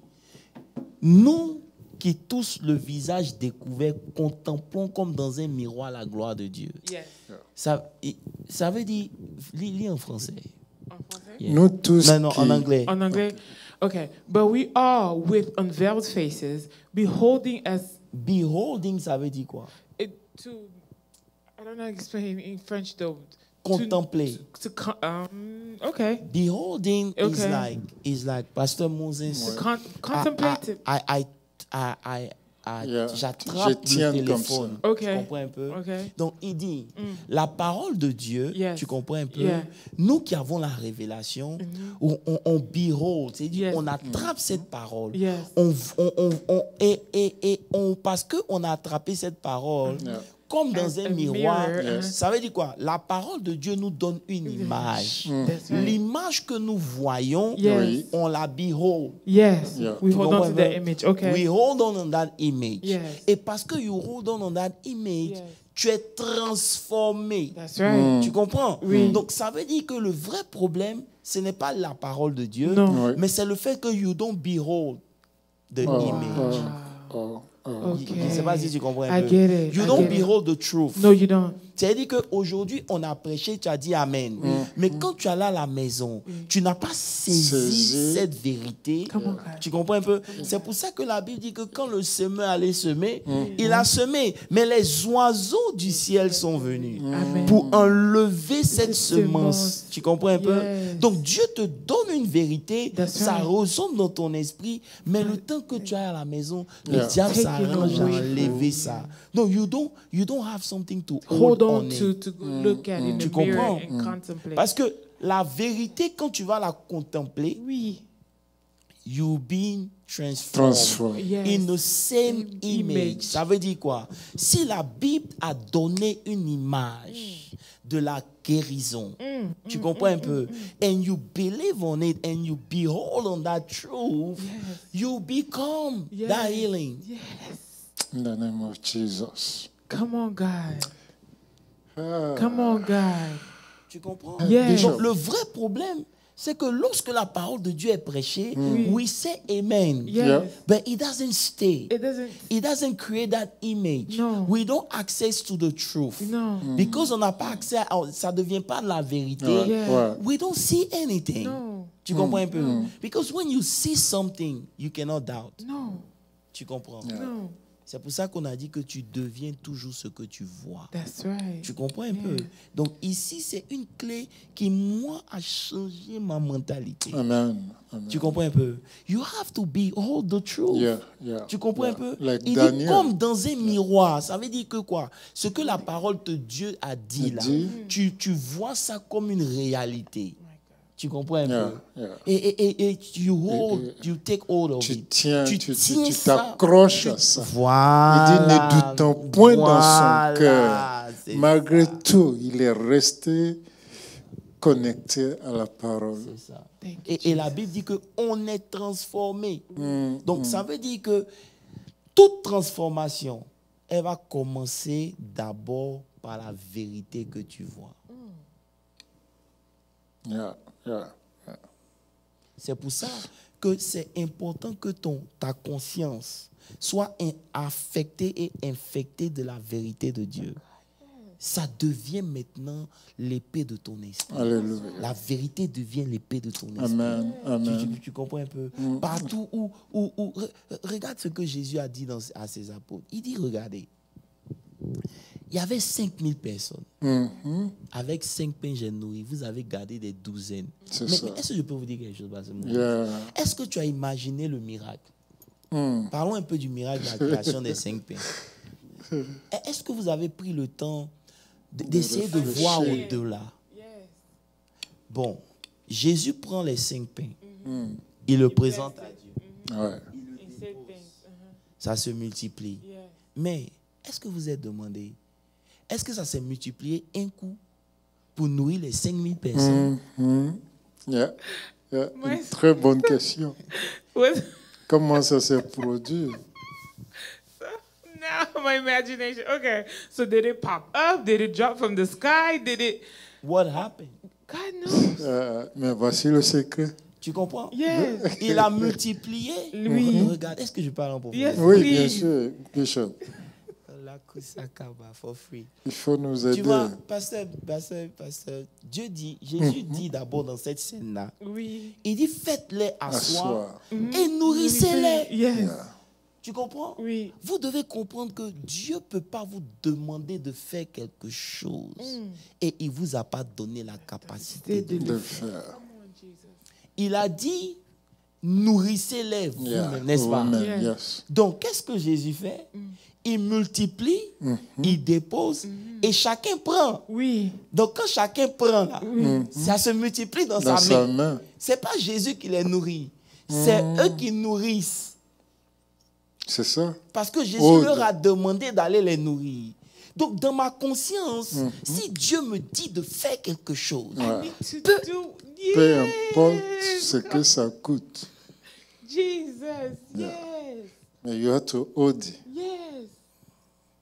nous qui tous le visage découvert, contemplons comme dans un miroir la gloire de Dieu. Yes. Ça veut dire, lis en français. En français? Yeah. Nous tous Non, en anglais. En anglais? Okay. But we are with unveiled faces, beholding as... Beholding, ça veut dire quoi? I don't know how to explain in French though. Contempler. Okay. Beholding is like Pastor Moses. Contemplative. J'attrape le téléphone. Okay. Tu comprends un peu? Okay. Donc, il dit, la parole de Dieu, tu comprends un peu? Yeah. Nous qui avons la révélation, on behold, c'est-à-dire on attrape cette parole. Yes. Parce qu'on a attrapé cette parole, comme dans un miroir, ça veut dire quoi? La parole de Dieu nous donne une image. L'image que nous voyons, on la behold. Yes, we hold on to that image. Okay. We hold on that image. Yes. Et parce que you hold on that image, tu es transformé. That's right. Tu comprends? Oui. Donc ça veut dire que le vrai problème, ce n'est pas la parole de Dieu, mais c'est le fait que you don't behold the image. Okay. Je ne sais pas si tu comprends un peu. I get it. You don't behold the truth. No, you don't. C'est-à-dire qu'aujourd'hui, on a prêché, tu as dit Amen. Mais quand tu es là à la maison, tu n'as pas saisi cette vérité. Tu comprends un peu? C'est pour ça que la Bible dit que quand le semeur allait semer, il a semé. Mais les oiseaux du ciel sont venus pour enlever cette semence. Tu comprends un peu? Donc Dieu te donne une vérité, ça résonne dans ton esprit, mais le temps que tu es à la maison, le diable s'arrange à enlever ça. Donc you don't have something to hold on to look at in the mirror and contemplate. Parce que la vérité, quand tu vas la contempler, you being transformed in the same image. Ça veut dire quoi? Si la Bible a donné une image de la guérison, tu comprends un peu? And you believe on it and you behold on that truth, you become that healing. Yes. In the name of Jesus. Come on, God. Come on, God. Tu comprends? Yes. Donc, le vrai problème, c'est que lorsque la parole de Dieu est prêchée, we say amen. Yes. But it doesn't stay. It doesn't create that image. No. We don't access to the truth. No. Because on n'a pas accès ça devient pas de la vérité. We don't see anything. No. Tu comprends un peu? Because when you see something, you cannot doubt. No. Tu comprends? No. C'est pour ça qu'on a dit que tu deviens toujours ce que tu vois. That's right. Tu comprends un peu? Donc ici, c'est une clé qui, moi, a changé ma mentalité. Amen. Tu comprends un peu? You have to behold the truth. Tu comprends un peu? Like Il dit comme dans un miroir. Ça veut dire que quoi? Ce que la parole de Dieu a dit là, tu vois ça comme une réalité. Tu comprends un peu? Et you take hold of it. Tu t'accroches à ça. Voilà. Il dit, ne doutant point dans son cœur. Malgré tout, il est resté connecté à la parole. C'est ça. Et la Bible dit qu'on est transformé. Donc, ça veut dire que toute transformation, elle va commencer d'abord par la vérité que tu vois. C'est pour ça que c'est important que ta conscience soit affectée et infectée de la vérité de Dieu. Ça devient maintenant l'épée de ton esprit. Alléluia. La vérité devient l'épée de ton esprit. Amen. Amen. Tu comprends un peu? Partout où regarde ce que Jésus a dit à ses apôtres. Il dit, regardez, il y avait 5000 personnes. Avec 5 pains, j'ai nourri. Vous avez gardé des douzaines. Mais est-ce que je peux vous dire quelque chose? Est-ce que tu as imaginé le miracle? Parlons un peu du miracle de la création des 5 pains. Est-ce que vous avez pris le temps d'essayer de voir au-delà? Bon, Jésus prend les 5 pains. Il le présente à Dieu. Ça se multiplie. Mais est-ce que vous êtes demandé, est-ce que ça s'est multiplié un coup pour nourrir les 5000 personnes? Une très bonne question. Comment ça s'est produit? Now my imagination. Okay, so did it pop up? Did it drop from the sky? Did it? What happened? God knows. Mais voici le secret. Tu comprends? Yes. Il a multiplié. Oui. Regarde, est-ce que je parle en profondeur? Yes, Oui, please. bien sûr, Bishop. La kusakaba for free. Il faut nous aider. Tu vois, pasteur, Dieu dit, Jésus dit d'abord dans cette scène-là, Oui. il dit faites-les asseoir Asseoir. et nourrissez-les. Yes. Yeah. Tu comprends? Oui. Vous devez comprendre que Dieu ne peut pas vous demander de faire quelque chose et il ne vous a pas donné la capacité de De le le faire. faire. Il a dit nourrissez-les vous-même, n'est-ce pas? Vous-même, Yeah. yes. Donc, qu'est-ce que Jésus fait? Il multiplie, il dépose et chacun prend. Oui. Donc, quand chacun prend, là, ça se multiplie dans Dans sa sa main. main. Ce n'est pas Jésus qui les nourrit, c'est eux qui nourrissent. C'est ça. Parce que Jésus Oh, leur a demandé d'aller les nourrir. Donc, dans ma conscience, si Dieu me dit de faire quelque chose, Ouais. Peu importe ce que ça coûte. Jesus. Yeah. Yes. Mais you have to hold it. Yes.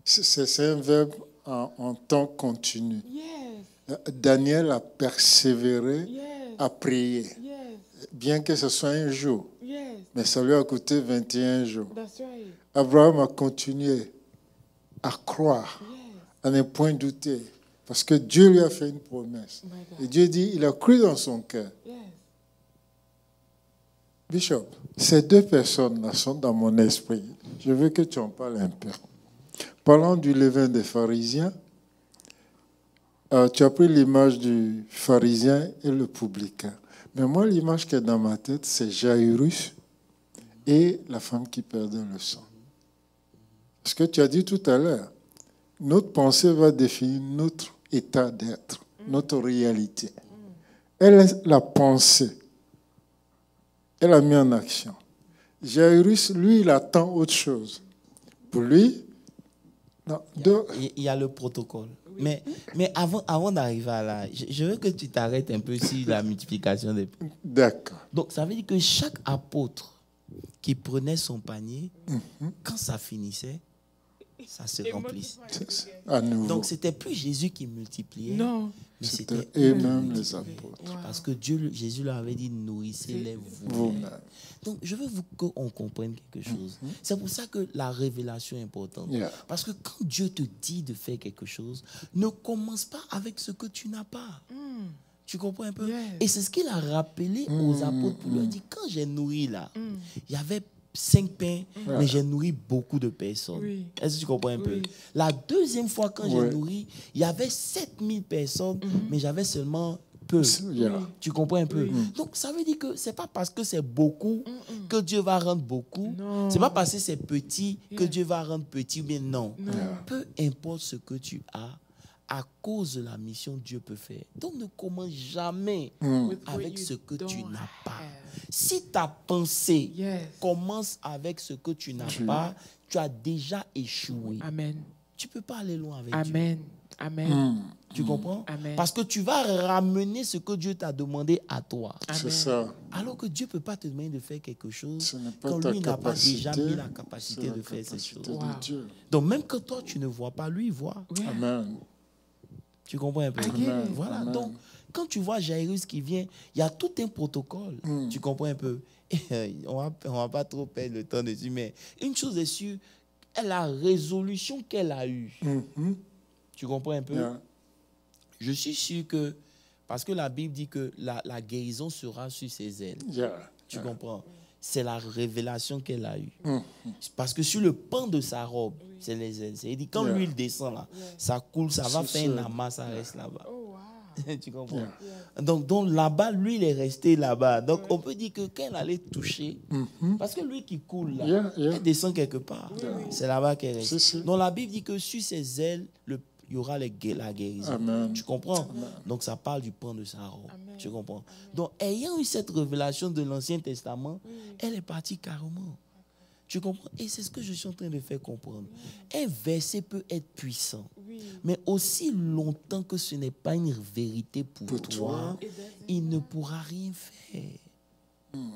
C'est un verbe en temps continu. Yes. Daniel a persévéré, Yes. a prié. Yes. Bien que ce soit un jour. Yes. Mais ça lui a coûté 21 jours. That's right. Abraham a continué à croire, Yes. à ne point douter. Parce que Dieu lui a fait une promesse. My God. Et Dieu dit, il a cru dans son cœur. Yes. Bishop, ces deux personnes-là sont dans mon esprit. Je veux que tu en parles un peu. Parlant du levain des pharisiens, tu as pris l'image du pharisien et le publicain. Mais moi, l'image qui est dans ma tête, c'est Jairus et la femme qui perdait le sang. Ce que tu as dit tout à l'heure, notre pensée va définir notre état d'être, notre réalité. Elle est la pensée. Elle a mis en action. Jairus, lui, il attend autre chose. Pour lui, non, il y a le protocole. Mais avant d'arriver à là, je veux que tu t'arrêtes un peu sur la multiplication des pains. D'accord. Donc, ça veut dire que chaque apôtre qui prenait son panier, quand ça finissait, ça se remplissait. À nouveau. Donc, c'était plus Jésus qui multipliait, Non. mais C'était c'était eux eux-mêmes qui les multipliaient. apôtres. Parce que Jésus leur avait dit nourrissez-les vous. Vous-même. Donc, je veux qu'on comprenne quelque chose. C'est pour ça que la révélation est importante. Yeah. Parce que quand Dieu te dit de faire quelque chose, ne commence pas avec ce que tu n'as pas. Tu comprends un peu? Yes. Et c'est ce qu'il a rappelé aux apôtres pour leur dire, quand j'ai nourri là, il y avait 5 pains, mais j'ai nourri beaucoup de personnes. Oui. Est-ce que tu comprends un peu? Oui. La deuxième fois, quand j'ai Ouais. nourri, il y avait 7000 personnes, mais j'avais seulement peu. Yeah. Tu comprends un peu? Oui. Donc, ça veut dire que ce n'est pas parce que c'est beaucoup que Dieu va rendre beaucoup. Non. Ce n'est pas parce que c'est petit que Yeah. Dieu va rendre petit, mais non. Non. Peu importe ce que tu as, à cause de la mission, Dieu peut faire. Donc, ne commence jamais With what avec you ce que tu don't n'as pas. have. Si ta pensée Yes. commence avec ce que tu n'as pas, tu as déjà échoué. Amen. Tu ne peux pas aller loin avec Dieu. Amen. Amen. Tu comprends? Amen. Parce que tu vas ramener ce que Dieu t'a demandé à toi. C'est ça. Alors que Dieu ne peut pas te demander de faire quelque chose Ce n'est pas quand ta lui n'a pas déjà capacité, mis la capacité c'est la de faire ces capacité choses. de Wow. Dieu. Donc même que toi, tu ne vois pas, lui, il voit. Yeah. Amen. Tu comprends un peu? I get it. Amen. Voilà. Amen. Donc, quand tu vois Jairus qui vient, il y a tout un protocole. Tu comprends un peu? On va pas trop perdre le temps dessus, mais une chose est sûre, la résolution qu'elle a eue, tu comprends un peu? Yeah. Je suis sûr que, parce que la Bible dit que la guérison sera sur ses ailes. Yeah. Tu comprends? C'est la révélation qu'elle a eue. Parce que sur le pan de sa robe, c'est les ailes. C'est-à-dire, quand Yeah. l'huile descend là, ça coule, ça va C'est faire un ça. amas, ça reste là-bas. Oh, wow. Tu comprends? Yeah. Donc là-bas, lui, il est resté là-bas. Donc, on peut dire que quand elle allait toucher, parce que lui qui coule là, Yeah, yeah. elle descend quelque part. C'est là-bas qu'elle reste. Si, si. Donc, la Bible dit que sur ses ailes, il y aura la guérison. Amen. Tu comprends? Donc, ça parle du pan de sa robe. Amen. Tu comprends? Donc, ayant eu cette révélation de l'Ancien Testament, elle est partie carrément. Tu comprends? Et c'est ce que je suis en train de faire comprendre. Un verset peut être puissant, Oui. mais aussi longtemps que ce n'est pas une vérité pour Pour toi, toi. il ne pourra rien faire.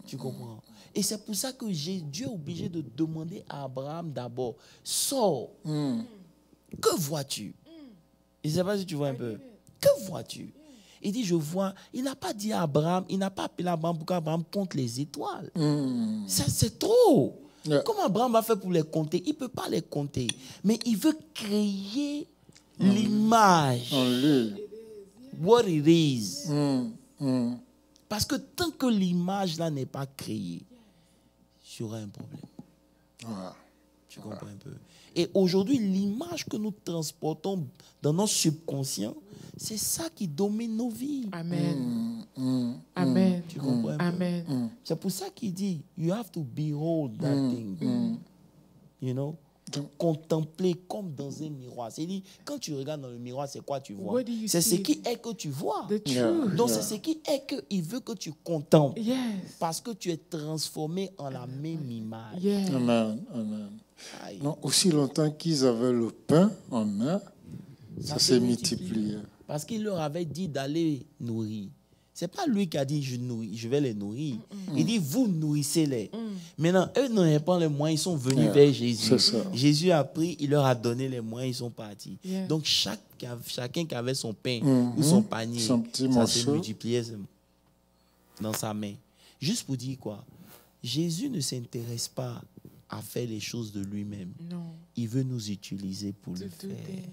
Tu comprends? Et c'est pour ça que Dieu est obligé de demander à Abraham d'abord, sors, que vois-tu? Je ne sais pas si tu vois un peu. Que vois-tu? Il dit, je vois, il n'a pas dit à Abraham, il n'a pas appelé Abraham pour qu'Abraham compte les étoiles. Ça, c'est trop. Comment Abraham va faire pour les compter? Il ne peut pas les compter. Mais il veut créer l'image. What it is. Parce que tant que l'image là n'est pas créée, il y aura un problème. Tu comprends un peu? Et aujourd'hui, l'image que nous transportons dans notre subconscient, c'est ça qui domine nos vies. Amen. Amen. Tu comprends un peu? Amen. C'est pour ça qu'il dit, you have to behold that thing. You know? Contempler comme dans un miroir. C'est-à-dire, quand tu regardes dans le miroir, c'est quoi tu vois? C'est ce qui est que tu vois. Donc, c'est ce qui est qu'il veut que tu contemples. Parce que tu es transformé en la même image. Amen. Amen. Non, aussi longtemps qu'ils avaient le pain en main, ça s'est multiplié. Parce qu'il leur avait dit d'aller nourrir. Ce n'est pas lui qui a dit je vais les nourrir. Il dit vous nourrissez-les. Maintenant, eux n'avaient pas les moyens, ils sont venus vers Jésus. Jésus a pris, il leur a donné les moyens, ils sont partis. Donc chacun qui avait son pain ou son panier, ça s'est multiplié dans sa main. Juste pour dire quoi? Jésus ne s'intéresse pas à faire les choses de lui-même. Il veut nous utiliser pour le faire.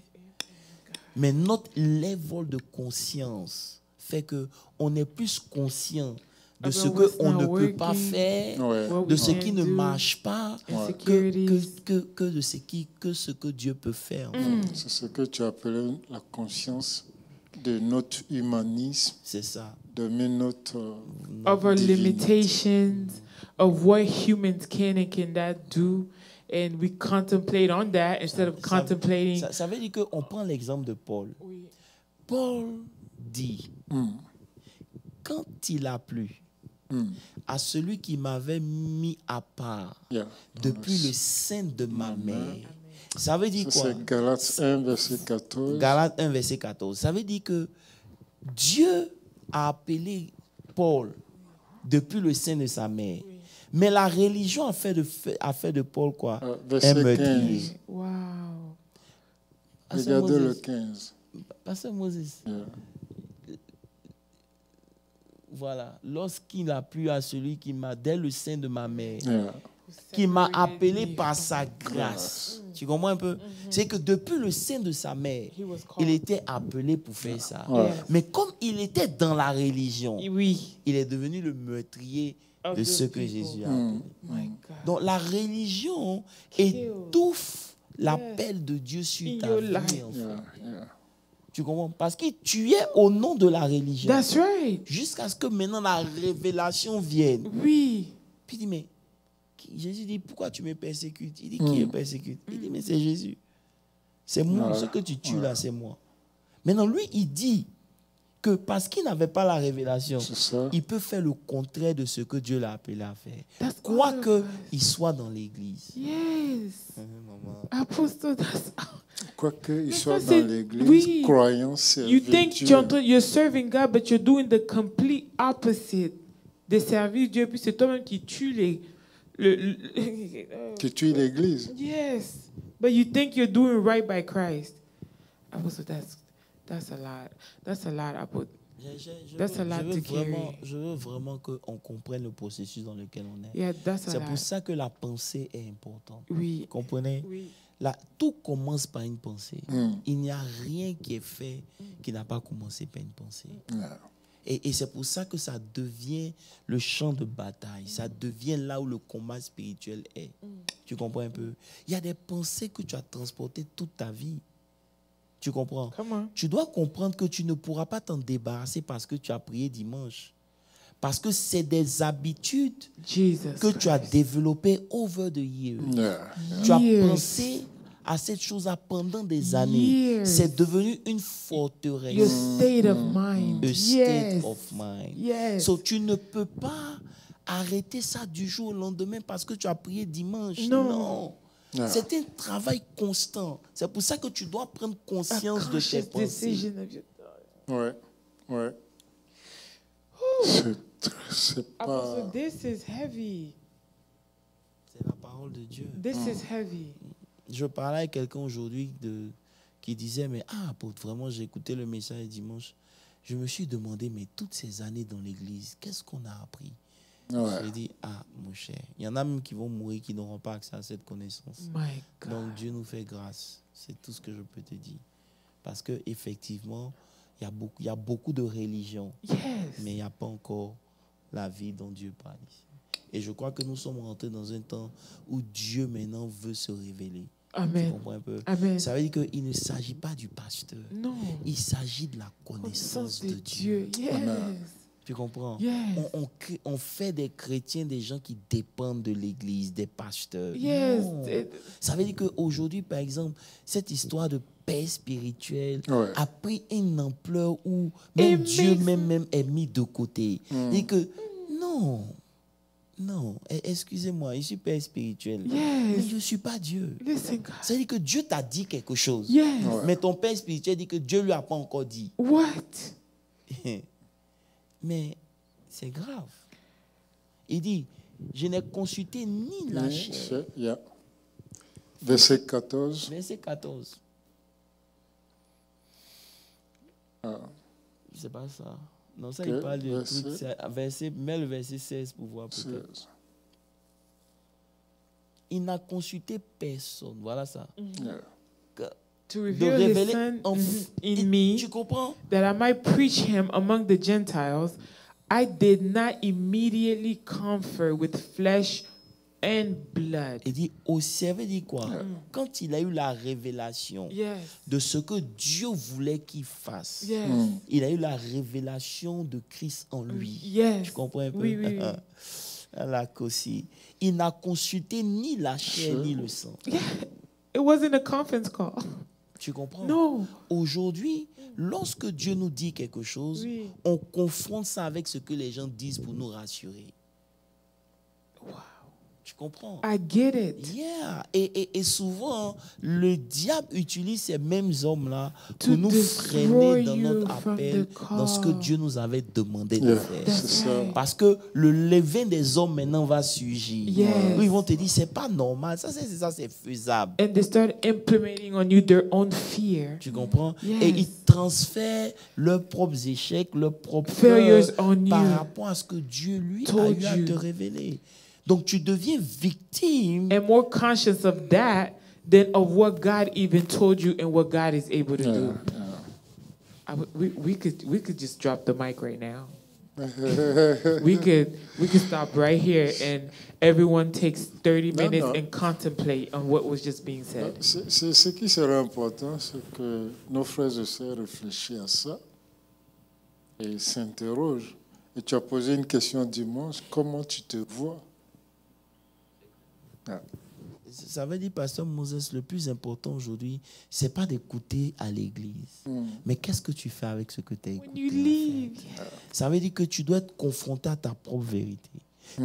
Mais notre level de conscience fait qu'on est plus conscient de ce qu'on ne peut pas faire, de ce qui ne marche pas, que de ce que Dieu peut faire. C'est ce que tu appelles la conscience de notre humanisme. C'est ça. De notre of our limitations, of what humans can and cannot do. And we contemplate on that instead of contemplating. Ça veut dire qu'on prend l'exemple de Paul. Paul dit, quand il a plu à celui qui m'avait mis à part depuis le sein de ma mère. Ça veut dire quoi? C'est Galates 1, verset 14. Galates 1, verset 14. Ça veut dire que Dieu a appelé Paul depuis le sein de sa mère. Mais la religion a fait de Paul quoi? Verset 15. Wow. Regardez le 15. Pasteur Moses. Voilà. Lorsqu'il a plu à celui qui m'a, dès le sein de ma mère, qui m'a appelé par sa grâce. Tu comprends un peu? C'est que depuis le sein de sa mère, il était appelé pour faire ça. Mais comme il était dans la religion, il est devenu le meurtrier de ce que Jésus a appelé. Donc la religion étouffe l'appel de Dieu sur ta vie. Tu comprends? Parce qu'il tuait au nom de la religion. That's right. Jusqu'à ce que maintenant la révélation vienne. Oui. Puis il dit, mais Jésus dit, pourquoi tu me persécutes? Il dit, qui me persécute? Il dit, mais c'est Jésus. C'est moi, ce que tu tues là, c'est moi. Maintenant, lui, il dit que parce qu'il n'avait pas la révélation, il peut faire le contraire de ce que Dieu l'a appelé à faire. Quoi qu'il soit dans l'église. Yes. Apostle, quoi qu'il soit dans l'église, croyant, servir You think you're serving God, but you're doing the complete opposite. De servir Dieu, puis c'est toi-même qui tue tu tues l'église. Yes. But you think you're doing right by Christ. Apostle, that's a lot. That's a lot. That's a lot to carry. Je veux vraiment qu'on comprenne le processus dans lequel on est. Yeah, that's a c'est lot. pour ça que la pensée est importante. Oui. Vous comprenez? Oui. Là, tout commence par une pensée. Il n'y a rien qui est fait qui n'a pas commencé par une pensée. Et c'est pour ça que ça devient le champ de bataille. Ça devient là où le combat spirituel est. Tu comprends un peu? Il y a des pensées que tu as transportées toute ta vie. Tu comprends? Tu dois comprendre que tu ne pourras pas t'en débarrasser parce que tu as prié dimanche. Parce que c'est des habitudes que tu as développées over the years. Tu as pensé à cette chose-là pendant des années. C'est devenu une forteresse. Your state of mind. A state of mind. So tu ne peux pas arrêter ça du jour au lendemain parce que tu as prié dimanche. Non. C'est un travail constant. C'est pour ça que tu dois prendre conscience de tes pensées. Ouais. C'est pas... This is heavy. C'est la parole de Dieu. This is heavy. Je parlais avec quelqu'un aujourd'hui qui disait, mais apôtre, vraiment, j'ai écouté le message dimanche. je me suis demandé, mais toutes ces années dans l'église, qu'est-ce qu'on a appris? J'ai dit, mon cher, il y en a même qui vont mourir, qui n'auront pas accès à cette connaissance. Donc Dieu nous fait grâce. C'est tout ce que je peux te dire. Parce qu'effectivement, il y a beaucoup de religions, mais il n'y a pas encore la vie dont Dieu parle ici. Et je crois que nous sommes rentrés dans un temps où Dieu maintenant veut se révéler. Amen. Tu comprends un peu? Amen. Ça veut dire qu'il ne s'agit pas du pasteur. Non. Il s'agit de la connaissance de Dieu. Yes. Amen. Tu comprends? Yes. On fait des chrétiens des gens qui dépendent de l'église, des pasteurs. Yes. Non. Ça veut dire qu'aujourd'hui, par exemple, cette histoire de paix spirituelle a pris une ampleur où même Dieu même est mis de côté. Et que, non, excusez-moi, je suis père spirituel. Mais je ne suis pas Dieu. C'est-à-dire que Dieu t'a dit quelque chose. Mais ton père spirituel dit que Dieu ne lui a pas encore dit. What? Mais c'est grave. Il dit, je n'ai consulté ni la chair. Verset 14. Verset 14. C'est pas ça. Non, ça, il parle de verset, mets le verset 16 pour voir peut-être. Il n'a consulté personne. Voilà ça. To reveal his son in me, tu comprends? That I might preach him among the Gentiles, I did not immediately confer with flesh and blood. Il dit, au cerveau, dit quoi? Quand il a eu la révélation de ce que Dieu voulait qu'il fasse, il a eu la révélation de Christ en lui. Tu comprends un peu? Oui, oui. Il n'a consulté ni la chair ni le sang. It wasn't a conference call. Tu comprends? Non. Aujourd'hui, lorsque Dieu nous dit quelque chose, on confronte ça avec ce que les gens disent pour nous rassurer. Wow. Tu comprends? I get it. Yeah. Et souvent, le diable utilise ces mêmes hommes-là pour nous freiner dans notre appel, dans ce que Dieu nous avait demandé de faire. Parce que le levain des hommes maintenant va surgir. Eux, ils vont te dire, c'est pas normal. Ça, c'est faisable. And they start implementing on you their own fear. Tu comprends? Et ils transfèrent leurs propres échecs, leurs propres failures par rapport à ce que Dieu, lui, a eu à te révéler. Donc, tu deviens victime. And more conscious of that than of what God even told you and what God is able to do. We could just drop the mic right now. we could stop right here and everyone takes 30 minutes and contemplate on what was just being said. Ce qui serait important, c'est que nos frères et sœurs réfléchissent à ça et s'interrogent. Et tu as posé une question dimanche, comment tu te vois? Ça veut dire, pasteur Moses, le plus important aujourd'hui, c'est pas d'écouter à l'église. Mais qu'est-ce que tu fais avec ce que tu as écouté? Ça veut dire que tu dois être confronté à ta propre vérité.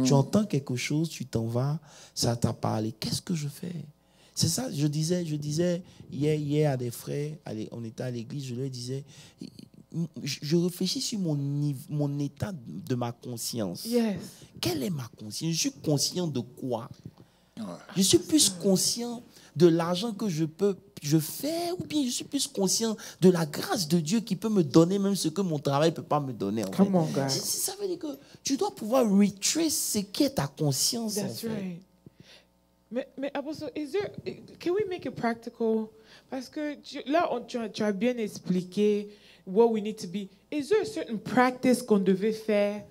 Tu entends quelque chose, tu t'en vas, ça t'a parlé. Qu'est-ce que je fais? C'est ça, je disais hier à des frères, on était à l'église, je leur disais, je réfléchis sur mon état de ma conscience. Quelle est ma conscience? Je suis conscient de quoi? Je suis plus conscient de l'argent que je fais, ou bien je suis plus conscient de la grâce de Dieu qui peut me donner même ce que mon travail ne peut pas me donner. Come on, guys. Ça veut dire que tu dois pouvoir retrace ce qui est ta conscience. That's right. Mais Apostle, can we make it practical? Parce que là, tu as bien expliqué what we need to be. Is there a certain practice qu'on devait faire?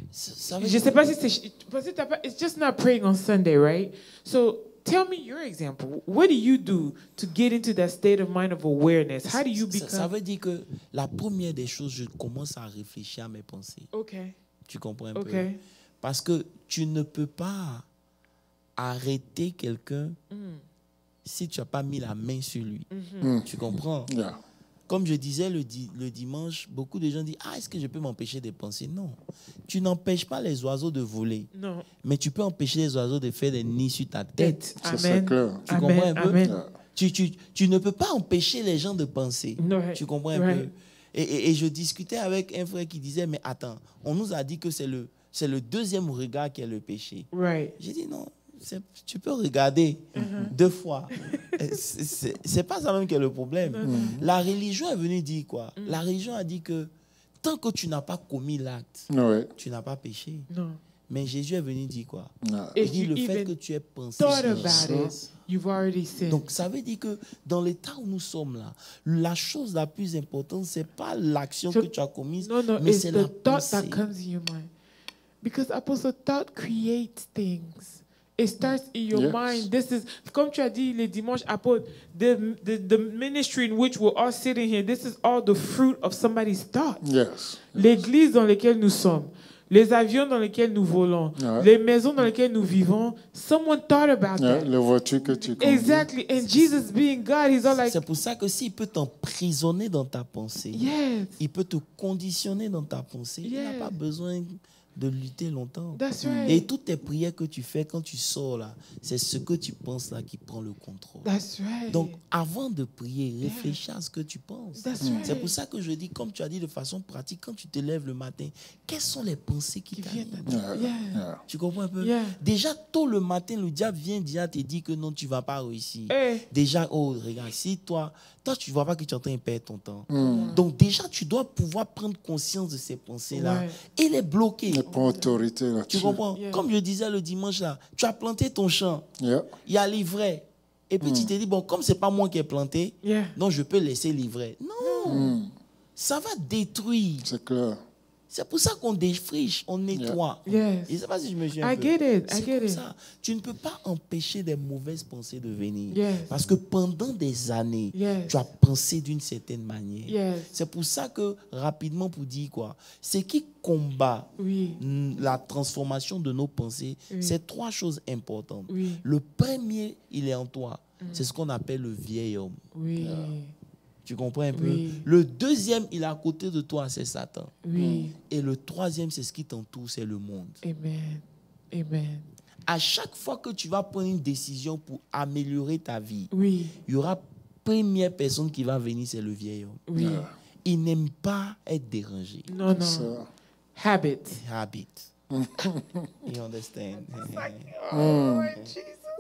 Je sais pas si c'est parce que it's just not praying on Sunday, right? So tell me your example. What do you do to get into that state of mind of awareness? How do you become? Ça veut dire que la première des choses, je commence à réfléchir à mes pensées. Okay. Tu comprends un peu? Parce que tu ne peux pas arrêter quelqu'un si tu n'as pas mis la main sur lui. Tu comprends? Comme je disais le dimanche, beaucoup de gens disent « Ah, est-ce que je peux m'empêcher de penser ?» Non. Tu n'empêches pas les oiseaux de voler. Non. Mais tu peux empêcher les oiseaux de faire des nids sur ta tête. Amen. Tu comprends un peu? Tu ne peux pas empêcher les gens de penser. Tu comprends un peu? Et je discutais avec un frère qui disait « Mais attends, on nous a dit que c'est le deuxième regard qui est le péché. » J'ai dit « Non. Tu peux regarder 2 fois. C'est pas ça même qui est le problème. La religion est venue dire quoi? La religion a dit que Tant que tu n'as pas commis l'acte, tu n'as pas péché. Non. Mais Jésus est venu dire quoi? No. Il dit le fait que tu aies pensé. You've already sinned. Donc, ça veut dire que dans l'état où nous sommes là, la chose la plus importante, ce n'est pas l'action que tu as commise, mais c'est la pensée. That comes in your mind. Because Apostle, thought creates things. It starts in your mind. This is, comme tu as dit les dimanches, apôtres, the ministry in which we're all sitting here, this is all the fruit of somebody's thought. Yes. L'église dans laquelle nous sommes, les avions dans lesquels nous volons, les maisons dans lesquelles nous vivons, someone thought about that. Les voitures que tu conduis. Exactly. And Jesus being God, he's all like... C'est pour ça que s'il peut t'emprisonner dans ta pensée, il peut te conditionner dans ta pensée, il n'a pas besoin de lutter longtemps. That's right. Et toutes tes prières que tu fais quand tu sors là, c'est ce que tu penses là qui prend le contrôle. That's right. Donc, avant de prier, réfléchis à ce que tu penses. That's right. C'est pour ça que je dis, comme tu as dit de façon pratique, quand tu te lèves le matin, quelles sont les pensées qui t'animent? Tu comprends un peu? Déjà, tôt le matin, le diable vient déjà te dire que non, tu ne vas pas réussir. Déjà, oh, regarde, si toi, tu ne vois pas que tu es en train de perdre ton temps. Donc, déjà, tu dois pouvoir prendre conscience de ces pensées-là et les bloquer. Prends autorité là-dessus. Tu comprends? Comme je disais le dimanche là, tu as planté ton champ, il y a l'ivraie. Et puis tu t'es dit, bon, comme ce n'est pas moi qui ai planté, donc je peux laisser l'ivraie. Non, ça va détruire. C'est clair. C'est pour ça qu'on défriche, on nettoie. Je ne sais pas si je me suis un peu. I get it. Ça. Tu ne peux pas empêcher des mauvaises pensées de venir. Parce que pendant des années, tu as pensé d'une certaine manière. C'est pour ça que, rapidement pour dire quoi, ce qui combat la transformation de nos pensées, c'est trois choses importantes. Le premier, il est en toi. C'est ce qu'on appelle le vieil homme. Tu comprends un peu? Le deuxième, il est à côté de toi, c'est Satan. Et le troisième, c'est ce qui t'entoure, c'est le monde. Amen. À chaque fois que tu vas prendre une décision pour améliorer ta vie, il y aura première personne qui va venir, c'est le vieil homme. Il n'aime pas être dérangé. Non. Habit. You understand?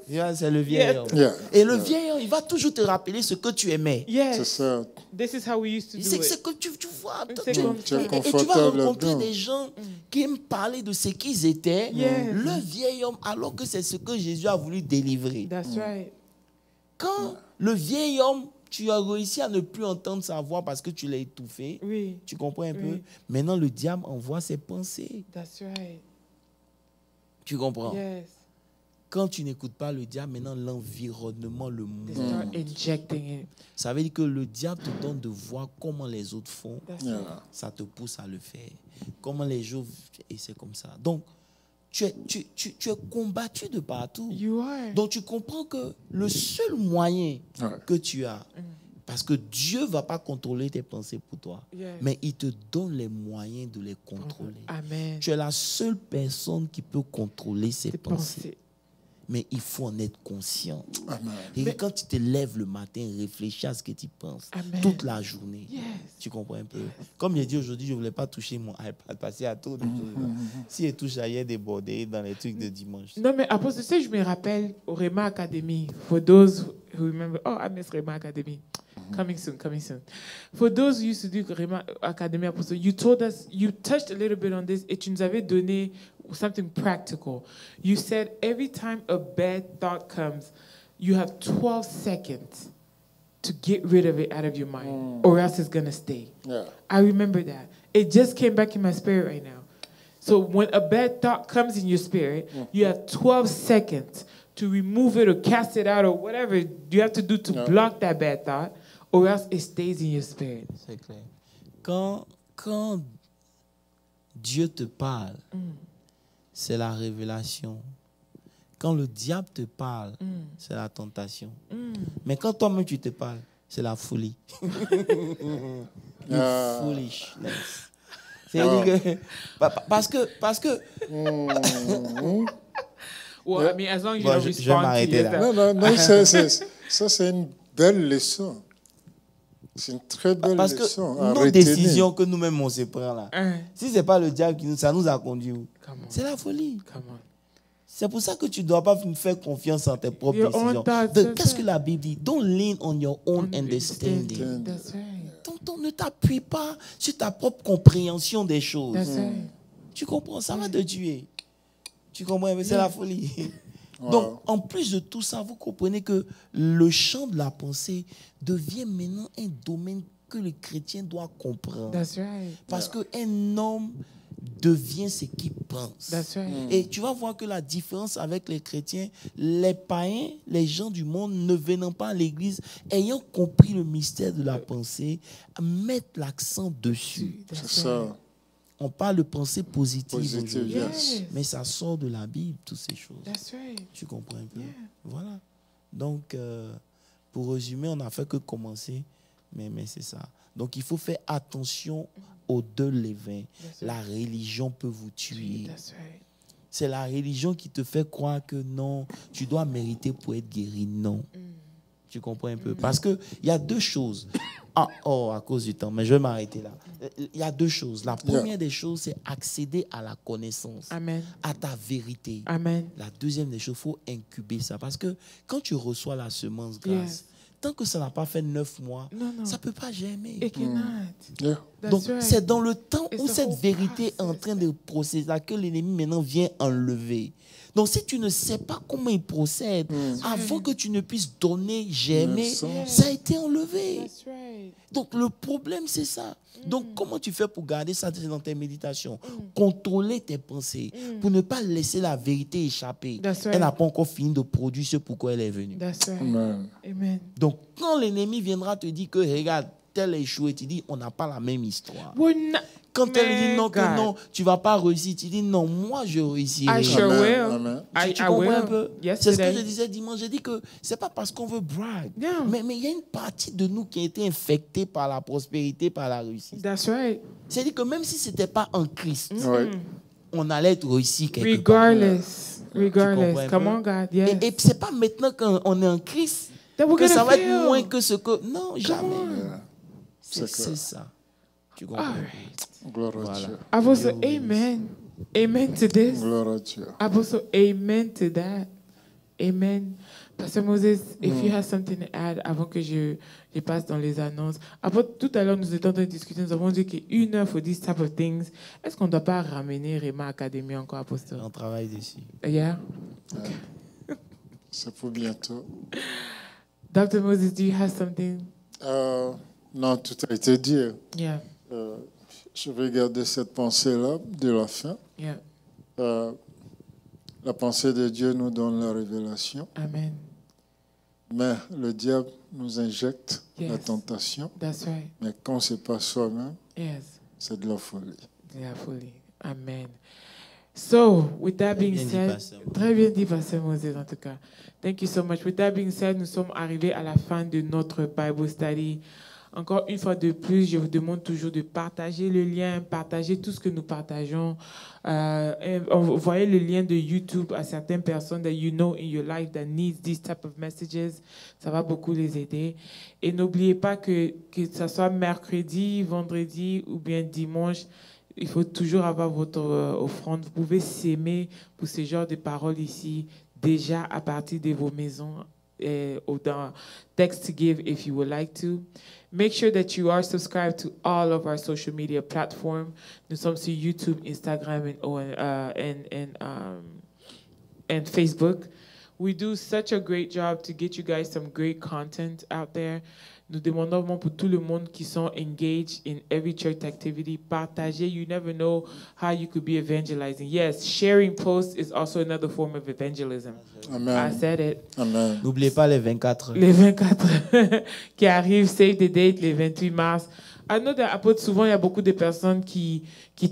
C'est le vieil homme. Et le vieil homme, il va toujours te rappeler ce que tu aimais. C'est ça. This is how we used to do it. C'est que tu vois. Tu es et tu vas rencontrer des gens qui aiment parler de ce qu'ils étaient. Le vieil homme, alors que c'est ce que Jésus a voulu délivrer. That's right. Quand le vieil homme, tu as réussi à ne plus entendre sa voix parce que tu l'as étouffé. Tu comprends un peu? Maintenant, le diable envoie ses pensées. That's right. Tu comprends? Quand tu n'écoutes pas le diable, maintenant l'environnement, le monde, ça veut dire que le diable te donne de voir comment les autres font. Ça te pousse à le faire. Comment les gens... Et c'est comme ça. Donc, tu es combattu de partout. Donc, tu comprends que le seul moyen que tu as, parce que Dieu ne va pas contrôler tes pensées pour toi, mais il te donne les moyens de les contrôler. Amen. Tu es la seule personne qui peut contrôler ses pensées. Mais il faut en être conscient. Et quand tu te lèves le matin, réfléchis à ce que tu penses toute la journée. Tu comprends un peu? Comme j'ai dit aujourd'hui, je ne voulais pas toucher mon iPad, passer à tout. Si je touche à, il y a débordé dans les trucs de dimanche. Non, mais après, tu sais, je me rappelle au Rema Academy. For those who remember, oh, I miss Rema Academy. Coming soon. For those who used to do Rema Academy, you told us, you touched a little bit on this, et tu nous avais donné something practical. You said every time a bad thought comes, you have 12 seconds to get rid of it out of your mind, or else it's going to stay. I remember that. It just came back in my spirit right now. So when a bad thought comes in your spirit, you have 12 seconds to remove it or cast it out or whatever you have to do to block that bad thought, or else it stays in your spirit. C'est clair. Quand Dieu te parle, c'est la révélation. Quand le diable te parle, c'est la tentation. Mais quand toi-même tu te parles, c'est la folie. Foolishness. Parce que Well, I mean, as long as you don't je vais m'arrêter là. Non, ça c'est une belle leçon. C'est une très belle leçon. Parce que nos décisions que nous-mêmes on se prend là, si ce n'est pas le diable qui ça nous a conduit où? C'est la folie. C'est pour ça que tu ne dois pas faire confiance en tes propres décisions. Qu'est-ce que la Bible dit? Don't lean on your own understanding. Ton ne t'appuie pas sur ta propre compréhension des choses. Tu comprends? Ça va te tuer. Tu comprends? Mais c'est la folie. Wow. Donc, en plus de tout ça, vous comprenez que le champ de la pensée devient maintenant un domaine que le chrétien doit comprendre. That's right. Parce qu'un homme devient ce qu'il pense. That's right. Et tu vas voir que la différence avec les chrétiens, les païens, les gens du monde ne venant pas à l'église, ayant compris le mystère de la pensée, mettent l'accent dessus. C'est ça. On parle de pensée positive aujourd'hui, yes. Mais ça sort de la Bible, toutes ces choses. That's right. Tu comprends un peu? Yeah. Voilà. Donc, pour résumer, on n'a fait que commencer, mais c'est ça. Donc, il faut faire attention aux deux levains. La religion peut vous tuer. That's right. C'est la religion qui te fait croire que non, tu dois mériter pour être guéri. Non. Tu comprends un peu? Parce qu'il y a deux choses. À cause du temps, mais je vais m'arrêter là. Il y a deux choses. La première des choses, c'est accéder à la connaissance, Amen. à ta vérité. Amen. La deuxième des choses, il faut incuber ça. Parce que quand tu reçois la semence grâce, tant que ça n'a pas fait 9 mois, ça ne peut pas germer. It cannot. Donc, c'est dans le temps où cette vérité est en train de procéder que l'ennemi maintenant vient enlever. Donc, si tu ne sais pas comment il procède, avant que tu ne puisses donner, germer, ça a été enlevé. Donc, le problème, c'est ça. Donc, comment tu fais pour garder ça dans tes méditations? Contrôler tes pensées pour ne pas laisser la vérité échapper. Elle n'a pas encore fini de produire ce pourquoi elle est venue. Amen. Donc, quand l'ennemi viendra te dire que, regarde, tel est échoué, tu dis, on n'a pas la même histoire. Quand elle dit non, que non, tu ne vas pas réussir, tu dis non, moi je réussirai. I sure will. Tu comprends un peu? C'est ce que je disais dimanche. J'ai dit que ce n'est pas parce qu'on veut brag. Mais il y a une partie de nous qui a été infectée par la prospérité, par la réussite. That's right. C'est-à-dire que même si ce n'était pas en Christ, on allait être réussi quelque part. Regardless. Come on, God. Yes. Et ce n'est pas maintenant qu'on est en Christ que ça va être moins que ce que... Non, jamais. C'est ça. Tu comprends? Gloire à Dieu. Apostle, amen. Amen to this. Gloire à Dieu. Apostle, amen to that. Amen. Pasteur Moses, if you have something to add avant que je passe dans les annonces. Tout à l'heure, nous étions en train de discuter, nous avons dit qu'une heure for these type of things. Est-ce qu'on ne doit pas ramener Rema Academy encore, Apostle? On travaille dessus. Yeah? Okay. C'est pour bientôt. Dr. Moses, do you have something? Non, tout a été dit. Yeah. Je vais garder cette pensée-là de la fin. Yeah. La pensée de Dieu nous donne la révélation. Amen. Mais le diable nous injecte la tentation. That's right. Mais quand ce n'est pas soi-même, c'est de la folie. De la folie. Amen. So, with that being said, très bien dit, Pasteur Moses, en tout cas. Thank you so much. With that being said, nous sommes arrivés à la fin de notre Bible Study. Encore une fois de plus, je vous demande toujours de partager le lien, partager tout ce que nous partageons. Envoyez le lien de YouTube à certaines personnes that you know in your life that needs these type of messages. Ça va beaucoup les aider. Et n'oubliez pas que ce soit mercredi, vendredi ou bien dimanche, il faut toujours avoir votre offrande. Vous pouvez s'aimer pour ce genre de paroles ici, déjà à partir de vos maisons. Or the text to give if you would like to. Make sure that you are subscribed to all of our social media platforms. Nous sommes sur YouTube, Instagram, and Facebook. We do such a great job to get you guys some great content out there. Nous demandons pour tout le monde qui sont engaged in every church activity, partagez. You never know how you could be evangelizing. Yes, sharing posts is also another form of evangelism. Amen. I said it. Amen. N'oubliez pas les 24. Les 24 qui arrivent, save the date, les 28 mars. I know that souvent, il y a beaucoup de personnes qui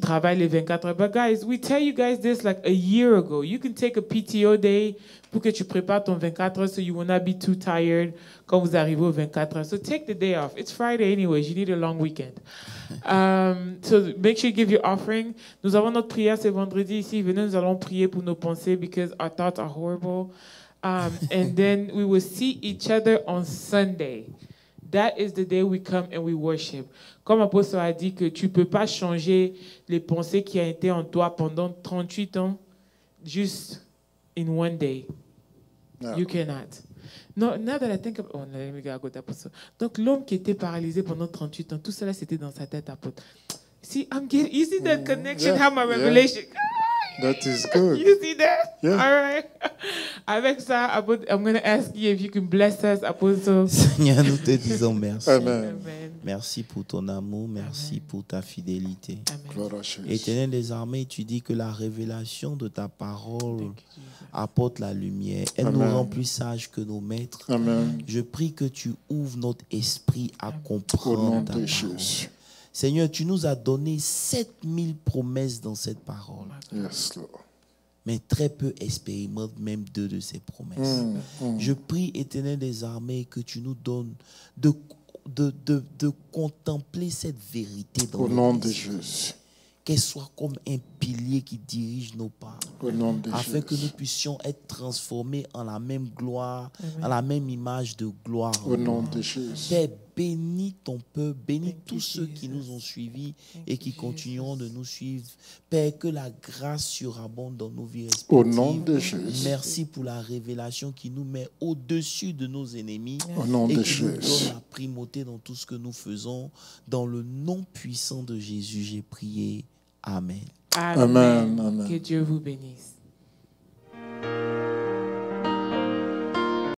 travaillent les 24 heures. But guys, we tell you guys this like a year ago. You can take a PTO day pour que tu prépares ton 24 heures so you will not be too tired quand vous arrivez aux 24 heures. So take the day off. It's Friday anyways. You need a long weekend. So make sure you give your offering. Nous avons notre prière ce vendredi ici. Venez, nous allons prier pour nos pensées because our thoughts are horrible. And then we will see each other on Sunday. That is the day we come and we worship. Comme l'apôtre a dit que tu ne peux pas changer les pensées qui ont été en toi pendant 38 ans, juste in one day. No. You cannot. Non, now that I think of, oh, let me go that person. Donc, l'homme qui était paralysé pendant 38 ans, tout cela, c'était dans sa tête, apôtre. See, you see that connection, how my revelation... That is good. You see that? Yeah. All right. Avec ça, I'm going to ask you if you can bless us, Apostle. Seigneur, nous te disons merci. Amen. Merci pour ton amour, merci pour ta fidélité. Amen. Éternel des armées, tu dis que la révélation de ta parole apporte la lumière. Elle nous rend plus sages que nos maîtres. Amen. Je prie que tu ouvres notre esprit à comprendre ta parole. Seigneur, tu nous as donné 7000 promesses dans cette parole. Yes, Lord. Mais très peu expérimentent même 2 de ces promesses. Je prie, Éternel des armées, que tu nous donnes de contempler cette vérité dans au nom de Jésus. Qu'elle soit comme un pilier qui dirige nos pas. Au nom de afin Jésus. que nous puissions être transformés en la même gloire, en la même image de gloire. Au nom de Jésus. Père, bénis ton peuple, bénis tous ceux qui nous ont suivis et qui continueront de nous suivre. Père, que la grâce surabonde dans nos vies respectives. Au nom de Jésus. Merci pour la révélation qui nous met au-dessus de nos ennemis Au nom et de qui nous Jésus. donne la primauté dans tout ce que nous faisons. Dans le nom puissant de Jésus, j'ai prié. Amen. Amen. Amen. Que Dieu vous bénisse.